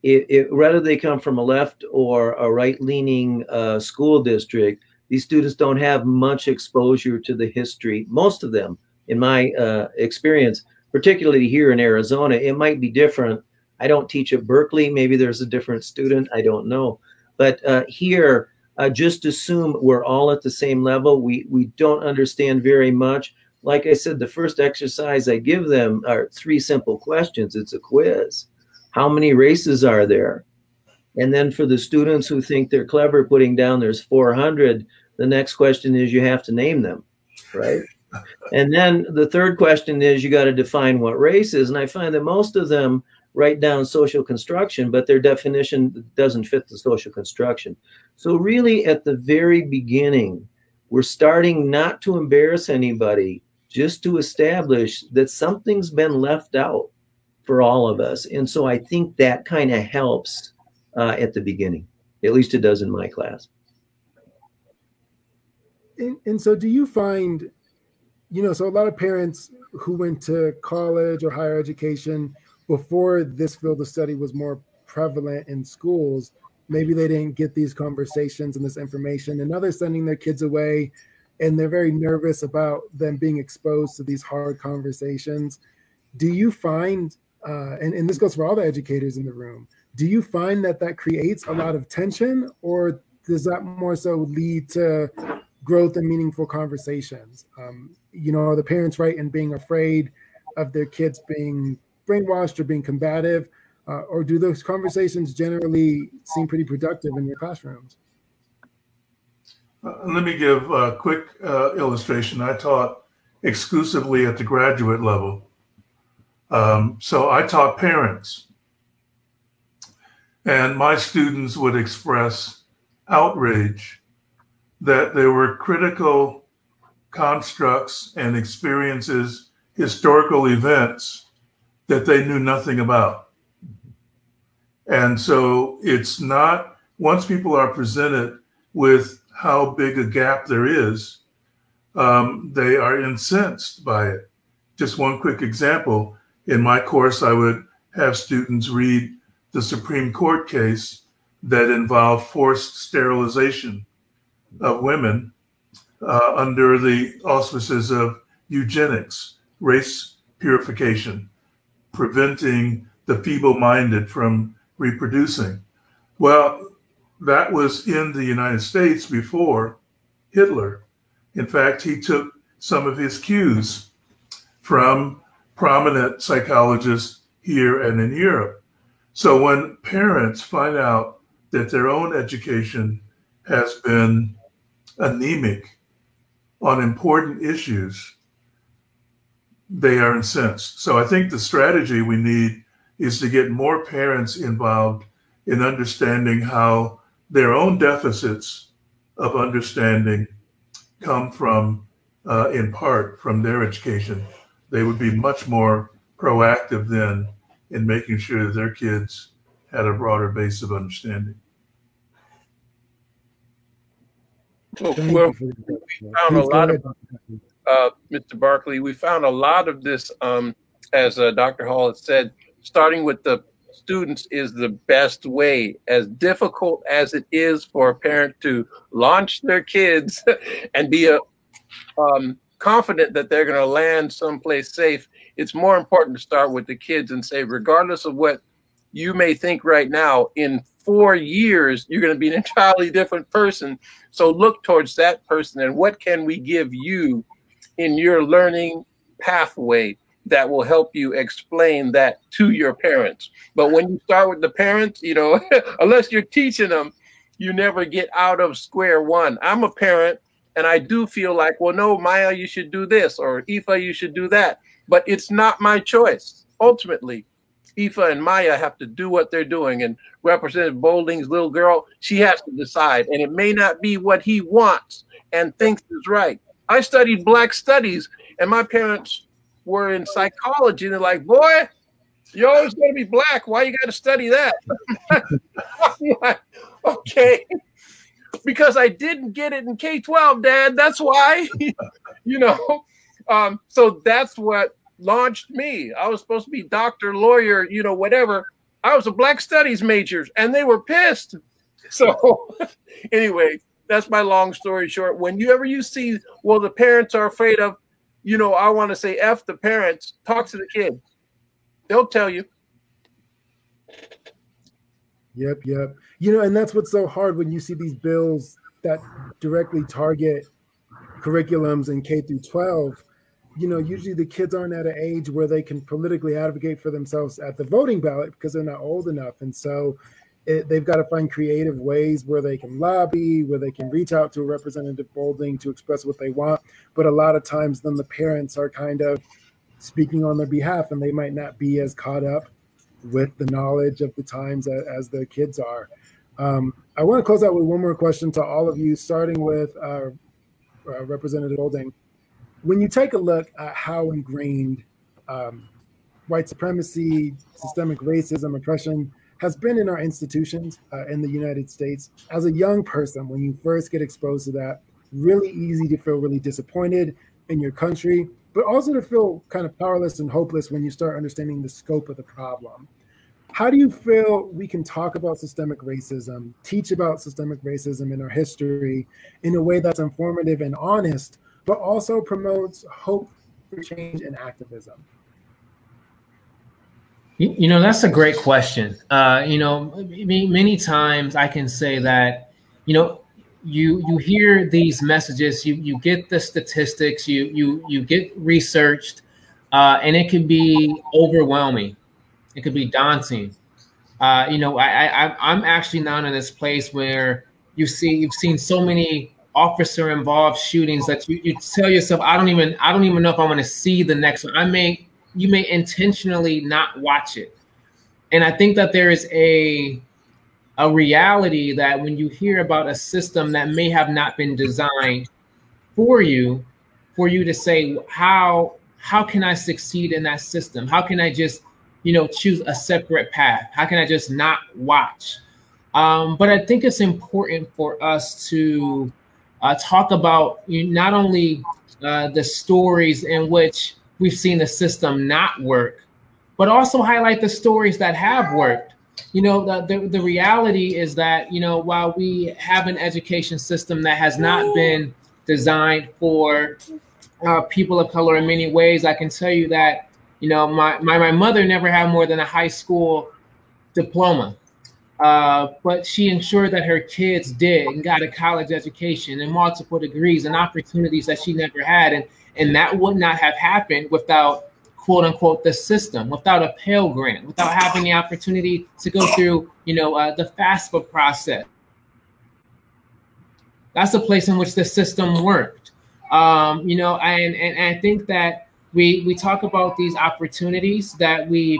Whether they come from a left or a right-leaning school district, these students don't have much exposure to the history. Most of them, in my experience, particularly here in Arizona, it might be different. I don't teach at Berkeley. Maybe there's a different student. I don't know. But here, just assume we're all at the same level. We don't understand very much. Like I said, the first exercise I give them are 3 simple questions. It's a quiz. How many races are there? And then for the students who think they're clever putting down there's 400, the next question is you have to name them, right? And then the third question is you got to define what race is. And I find that most of them write down social construction, but their definition doesn't fit the social construction. So really at the very beginning, we're starting not to embarrass anybody, just to establish that something's been left out for all of us. And so I think that kind of helps at the beginning. At least it does in my class. And so do you find, so a lot of parents who went to college or higher education before this field of study was more prevalent in schools, maybe they didn't get these conversations and this information, and now they're sending their kids away and they're very nervous about them being exposed to these hard conversations. Do you find, and this goes for all the educators in the room, do you find that creates a lot of tension, or does that more so lead to growth and meaningful conversations? Are the parents right in being afraid of their kids being brainwashed or being combative, or do those conversations generally seem pretty productive in your classrooms? Let me give a quick illustration. I taught exclusively at the graduate level. So I taught parents, and my students would express outrage that there were critical constructs and experiences, historical events that they knew nothing about. And so it's not, once people are presented with how big a gap there is, they are incensed by it. Just one quick example, in my course, I would have students read the Supreme Court case that involved forced sterilization of women under the auspices of eugenics, race purification, preventing the feeble-minded from reproducing. Well, that was in the United States before Hitler. In fact, he took some of his cues from prominent psychologists here and in Europe. So when parents find out that their own education has been anemic on important issues, they are incensed. So I think the strategy we need is to get more parents involved in understanding how their own deficits of understanding come from, in part, from their education. They would be much more proactive then in making sure that their kids had a broader base of understanding. Well, we found a lot of, Mr. Barkley, we found a lot of this, as Dr. Hall has said, starting with the students is the best way. As difficult as it is for a parent to launch their kids and be confident that they're going to land someplace safe, it's more important to start with the kids and say, regardless of what you may think right now, in 4 years, you're going to be an entirely different person. So look towards that person and what can we give you in your learning pathway that will help you explain that to your parents. But when you start with the parents, unless you're teaching them, you never get out of square one. I'm a parent and I do feel like, well, no, Maya, you should do this, or Aoife, you should do that. But it's not my choice. Ultimately, Aoife and Maya have to do what they're doing. And Representative Bolding's little girl, she has to decide. And it may not be what he wants and thinks is right. I studied Black studies, and my parents were in psychology, and they're like, boy, you're always going to be Black. Why you got to study that? I'm like, okay. Because I didn't get it in K-12, Dad. That's why, So that's what launched me. I was supposed to be doctor, lawyer, whatever. I was a Black studies major, and they were pissed. So anyway, that's my long story short. Whenever you see, well, the parents are afraid of, I want to say F the parents, talk to the kids. They'll tell you. Yep. And that's what's so hard when you see these bills that directly target curriculums in K through 12. Usually the kids aren't at an age where they can politically advocate for themselves at the voting ballot because they're not old enough. And so they've got to find creative ways where they can lobby, where they can reach out to a Representative Bolding to express what they want. But a lot of times then the parents are kind of speaking on their behalf, and they might not be as caught up with the knowledge of the times as the kids are. I want to close out with one more question to all of you, starting with Representative Bolding. When you take a look at how ingrained white supremacy, systemic racism, oppression has been in our institutions in the United States. As a young person, when you first get exposed to that, really easy to feel really disappointed in your country, but also to feel kind of powerless and hopeless when you start understanding the scope of the problem. How do you feel we can talk about systemic racism, teach about systemic racism in our history in a way that's informative and honest, but also promotes hope for change and activism? You know, that's a great question. You know, many times I can say that, you know, you hear these messages, you get the statistics, you get researched, and it can be overwhelming. It could be daunting. You know, I'm actually now in this place where you've seen so many officer involved shootings that you tell yourself, I don't even know if I want to see the next one. You may intentionally not watch it. And I think that there is a reality that when you hear about a system that may have not been designed for you to say, how can I succeed in that system? How can I just, you know, choose a separate path? How can I just not watch? But I think it's important for us to talk about not only the stories in which we've seen the system not work, but also highlight the stories that have worked. You know, the reality is that, you know, while we have an education system that has not been designed for people of color in many ways, I can tell you that, you know, my mother never had more than a high school diploma, but she ensured that her kids did and got a college education and multiple degrees and opportunities that she never had. And that would not have happened without, quote unquote, the system, without a Pell Grant, without having the opportunity to go through, you know, the FAFSA process. That's a place in which the system worked. You know, and I think that we talk about these opportunities that we've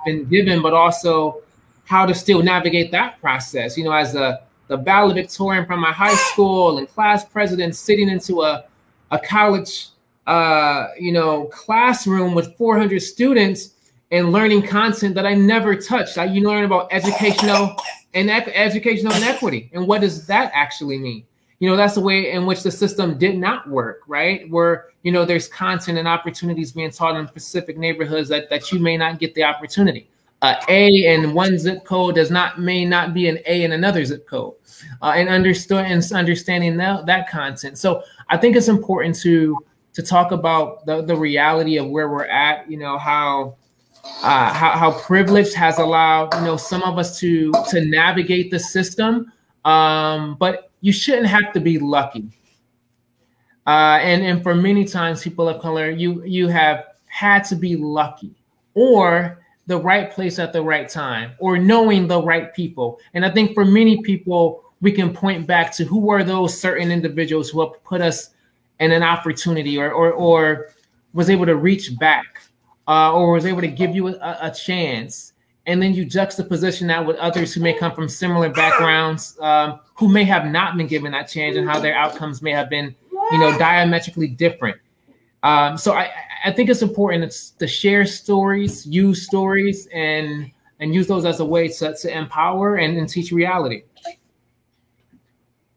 been given, but also how to still navigate that process. You know, as the valedictorian from my high school and class president sitting into a college you know, classroom with 400 students and learning content that I never touched. You learn about educational inequity, and what does that actually mean? You know, that's the way in which the system did not work, right? Where, you know, there's content and opportunities being taught in specific neighborhoods that you may not get the opportunity. A in one zip code may not be an A in another zip code, and understanding that content. So I think it's important to talk about the reality of where we're at, you know, how privilege has allowed, you know, some of us to navigate the system, but you shouldn't have to be lucky. And for many times, people of color, you have had to be lucky, or the right place at the right time, or knowing the right people. And I think for many people, we can point back to who were those certain individuals who have put us and an opportunity, or was able to reach back, or was able to give you a chance. And then you juxtaposition that with others who may come from similar backgrounds, who may have not been given that chance, and how their outcomes may have been, you know, diametrically different. So I think it's important to share stories, use stories, and use those as a way to empower and teach reality.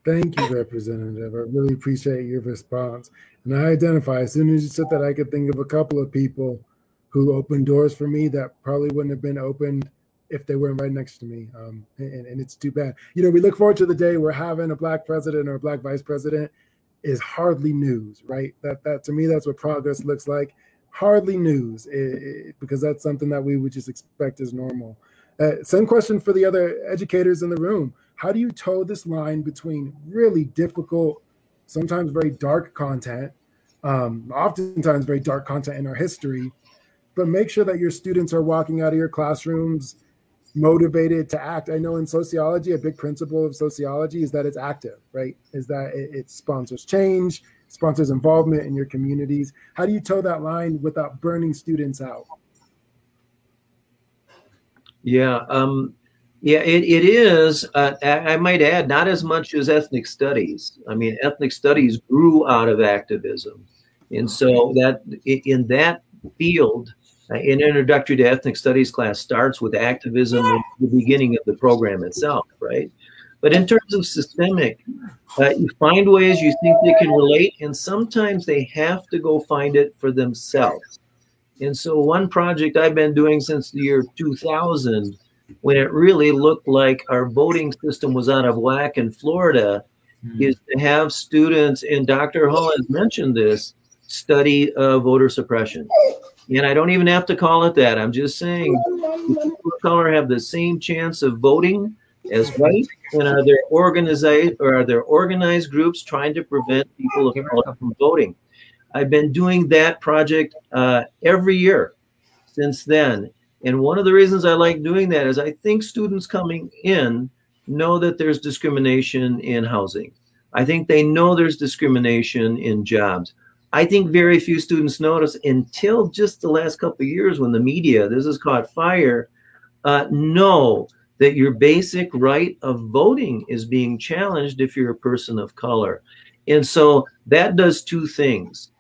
Thank you, Representative. I really appreciate your response. And I identify, as soon as you said that, I could think of a couple of people who opened doors for me that probably wouldn't have been opened if they weren't right next to me. And it's too bad. You know, we look forward to the day where having a Black president or a Black vice president is hardly news, right? That to me, that's what progress looks like. Hardly news, because that's something that we would just expect as normal. Same question for the other educators in the room. How do you toe this line between really difficult, sometimes very dark content, oftentimes very dark content in our history, but make sure that your students are walking out of your classrooms motivated to act? I know in sociology, a big principle of sociology is that it's active, right? Is that it sponsors change, sponsors involvement in your communities. How do you toe that line without burning students out? Yeah, yeah, it is. I might add, not as much as ethnic studies. I mean, ethnic studies grew out of activism. And so that in that field, An introductory to ethnic studies class starts with activism in the beginning of the program itself, right? But in terms of systemic, you find ways you think they can relate, and sometimes they have to go find it for themselves. And so one project I've been doing since the year 2000, when it really looked like our voting system was out of whack in Florida, is to have students, and Dr. Hall has mentioned this, study voter suppression. And I don't even have to call it that. I'm just saying people of color have the same chance of voting as white, and are there organized groups trying to prevent people of color from voting? I've been doing that project every year since then. And one of the reasons I like doing that is I think students coming in know that there's discrimination in housing. I think they know there's discrimination in jobs. I think very few students notice until just the last couple of years when the media, this has caught fire, know that your basic right of voting is being challenged if you're a person of color. And so that does two things.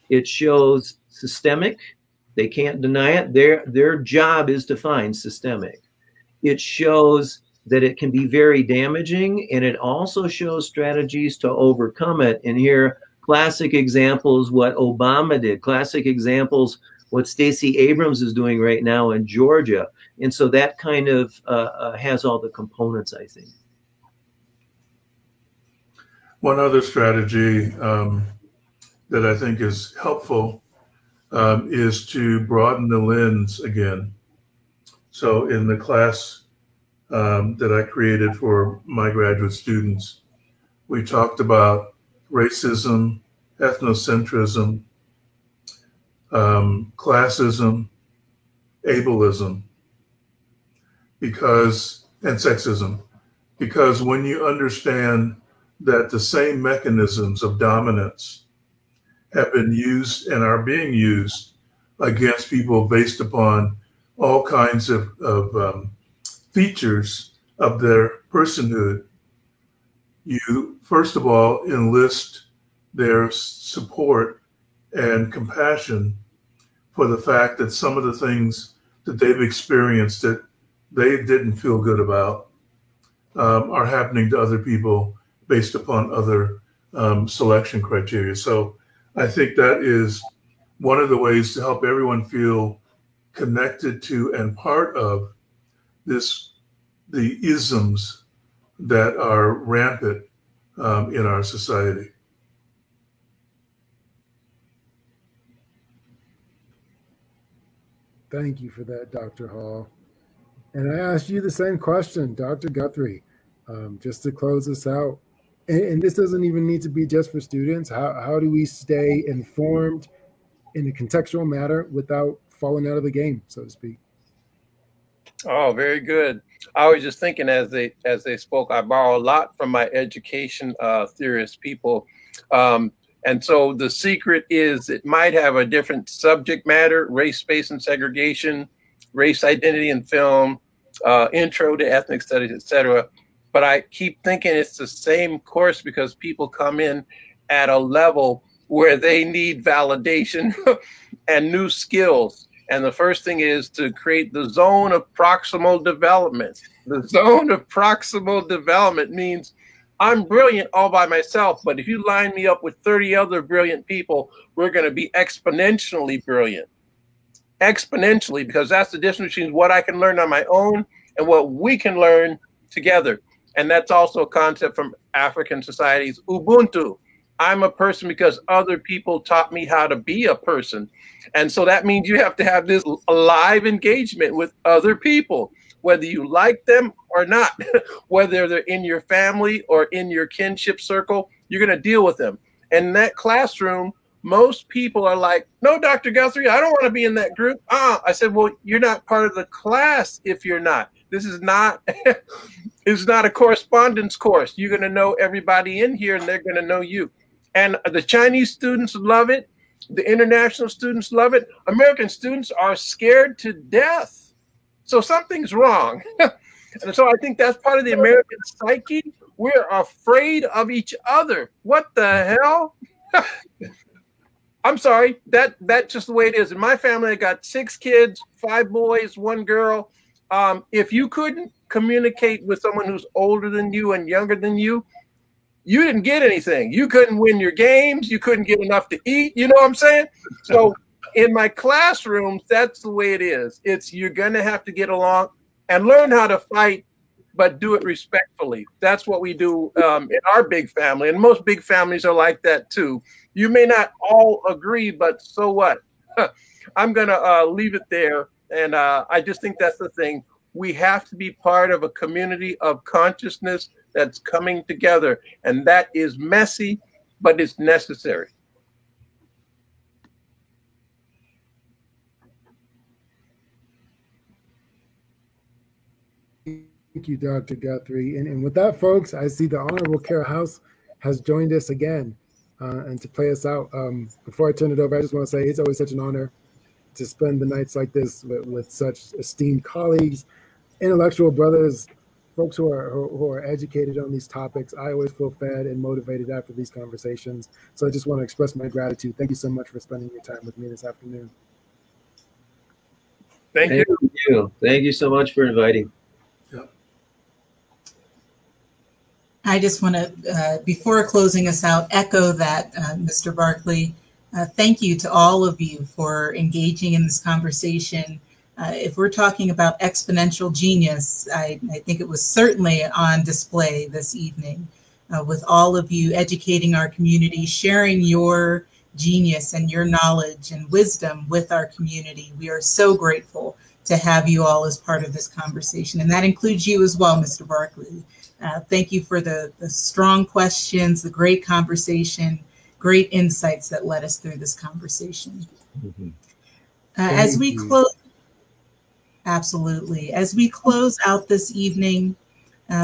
It shows systemic. They can't deny it. Their job is to find systemic. It shows that it can be very damaging, and it also shows strategies to overcome it. And here, classic examples, what Obama did, classic examples, what Stacey Abrams is doing right now in Georgia. And so that kind of has all the components, I think. One other strategy that I think is helpful is to broaden the lens again. So in the class that I created for my graduate students, we talked about racism, ethnocentrism, classism, ableism, and sexism, because when you understand that the same mechanisms of dominance have been used and are being used against people based upon all kinds of features of their personhood, you first of all enlist their support and compassion for the fact that some of the things that they've experienced that they didn't feel good about are happening to other people based upon other selection criteria. So I think that is one of the ways to help everyone feel connected to and part of the isms that are rampant in our society. Thank you for that, Dr. Hall. And I asked you the same question, Dr. Guthrie, just to close us out. And this doesn't even need to be just for students. How do we stay informed in a contextual manner without falling out of the game, so to speak? Oh, very good. I was just thinking as they spoke, I borrow a lot from my education theorist people. And so the secret is it might have a different subject matter: race, space, and segregation, race identity in film, intro to ethnic studies, etc. But I keep thinking it's the same course because people come in at a level where they need validation and new skills. And the first thing is to create the zone of proximal development. The zone of proximal development means I'm brilliant all by myself, but if you line me up with 30 other brilliant people, we're going to be exponentially brilliant. Exponentially, because that's the difference between what I can learn on my own and what we can learn together. And that's also a concept from African societies, Ubuntu. I'm a person because other people taught me how to be a person. And so that means you have to have this live engagement with other people, whether you like them or not, whether they're in your family or in your kinship circle, you're going to deal with them. And in that classroom, most people are like, no, Dr. Guthrie, I don't want to be in that group. I said, well, you're not part of the class if you're not. This is not, it's not a correspondence course. You're going to know everybody in here and they're going to know you. And the Chinese students love it. The international students love it. American students are scared to death. So something's wrong. And so I think that's part of the American psyche. We're afraid of each other. What the hell? I'm sorry, that's just the way it is. In my family, I got 6 kids, 5 boys, 1 girl. If you couldn't communicate with someone who's older than you and younger than you, you didn't get anything. You couldn't win your games. You couldn't get enough to eat. You know what I'm saying? So in my classrooms, that's the way it is. You're going to have to get along and learn how to fight, but do it respectfully. That's what we do in our big family. And most big families are like that too. You may not all agree, but so what? I'm going to leave it there. And I just think that's the thing. We have to be part of a community of consciousness that's coming together. And that is messy, but it's necessary. Thank you, Dr. Guthrie. And with that, folks, I see the Honorable Khara House has joined us again. And to play us out, before I turn it over, I just want to say it's always such an honor to spend the nights like this with such esteemed colleagues, intellectual brothers, folks who are educated on these topics. I always feel fed and motivated after these conversations. So I just want to express my gratitude. Thank you so much for spending your time with me this afternoon. Thank you. Thank you so much for inviting. I just want to, before closing us out, echo that, Mr. Barkley. Thank you to all of you for engaging in this conversation. If we're talking about exponential genius, I think it was certainly on display this evening with all of you educating our community, sharing your genius and your knowledge and wisdom with our community. We are so grateful to have you all as part of this conversation. And that includes you as well, Mr. Barkley. Thank you for the strong questions, the great conversation, great insights that led us through this conversation. Mm-hmm. As we close, absolutely. As we close out this evening,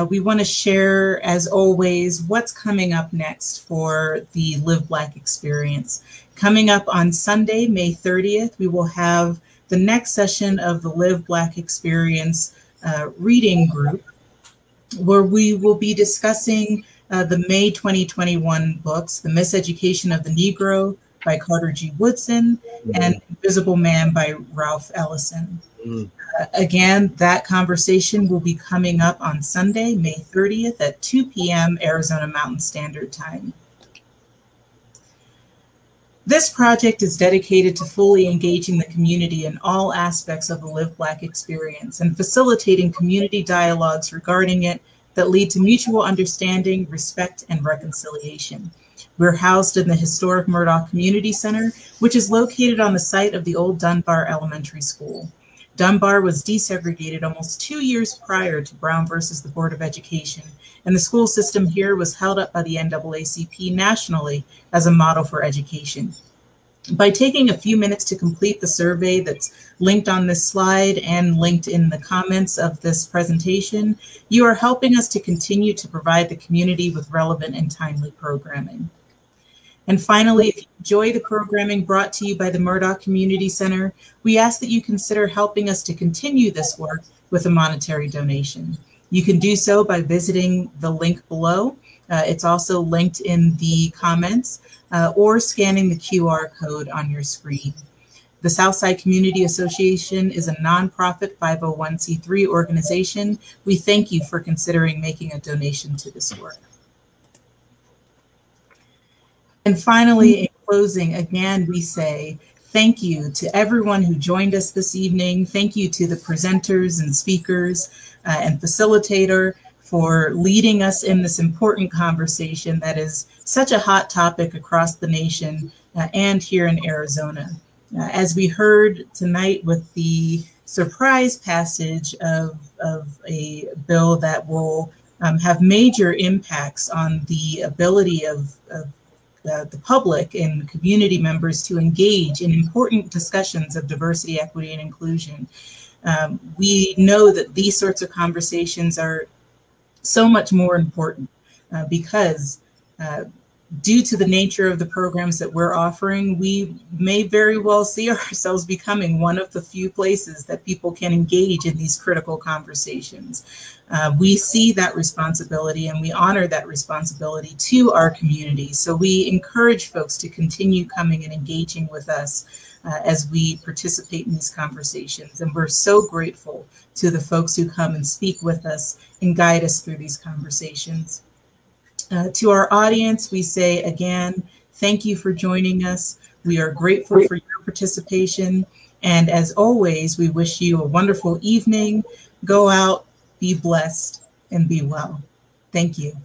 we want to share, as always, what's coming up next for the Live Black experience. Coming up on Sunday, May 30th, we will have the next session of the Live Black experience reading group, where we will be discussing the May 2021 books, The Miseducation of the Negro by Carter G. Woodson, and Invisible Man by Ralph Ellison. Again, that conversation will be coming up on Sunday, May 30th at 2 p.m. Arizona Mountain Standard Time. This project is dedicated to fully engaging the community in all aspects of the Live Black experience and facilitating community dialogues regarding it that lead to mutual understanding, respect, and reconciliation. We're housed in the historic Murdoch Community Center, which is located on the site of the old Dunbar Elementary School. Dunbar was desegregated almost 2 years prior to Brown versus the Board of Education, and the school system here was held up by the NAACP nationally as a model for education. By taking a few minutes to complete the survey that's linked on this slide and linked in the comments of this presentation, you are helping us to continue to provide the community with relevant and timely programming. And finally, if you enjoy the programming brought to you by the Murdoch Community Center, we ask that you consider helping us to continue this work with a monetary donation. You can do so by visiting the link below. It's also linked in the comments or scanning the QR code on your screen. The Southside Community Association is a nonprofit 501c3 organization. We thank you for considering making a donation to this work. And finally, in closing, again, we say thank you to everyone who joined us this evening. Thank you to the presenters and speakers and facilitator for leading us in this important conversation that is such a hot topic across the nation and here in Arizona. As we heard tonight with the surprise passage of a bill that will have major impacts on the ability of the public and community members to engage in important discussions of diversity, equity, and inclusion. We know that these sorts of conversations are so much more important because due to the nature of the programs that we're offering, we may very well see ourselves becoming one of the few places that people can engage in these critical conversations. We see that responsibility and we honor that responsibility to our community. So we encourage folks to continue coming and engaging with us as we participate in these conversations. And we're so grateful to the folks who come and speak with us and guide us through these conversations. To our audience, we say again, thank you for joining us. We are grateful for your participation. And as always, we wish you a wonderful evening. Go out, be blessed, and be well. Thank you.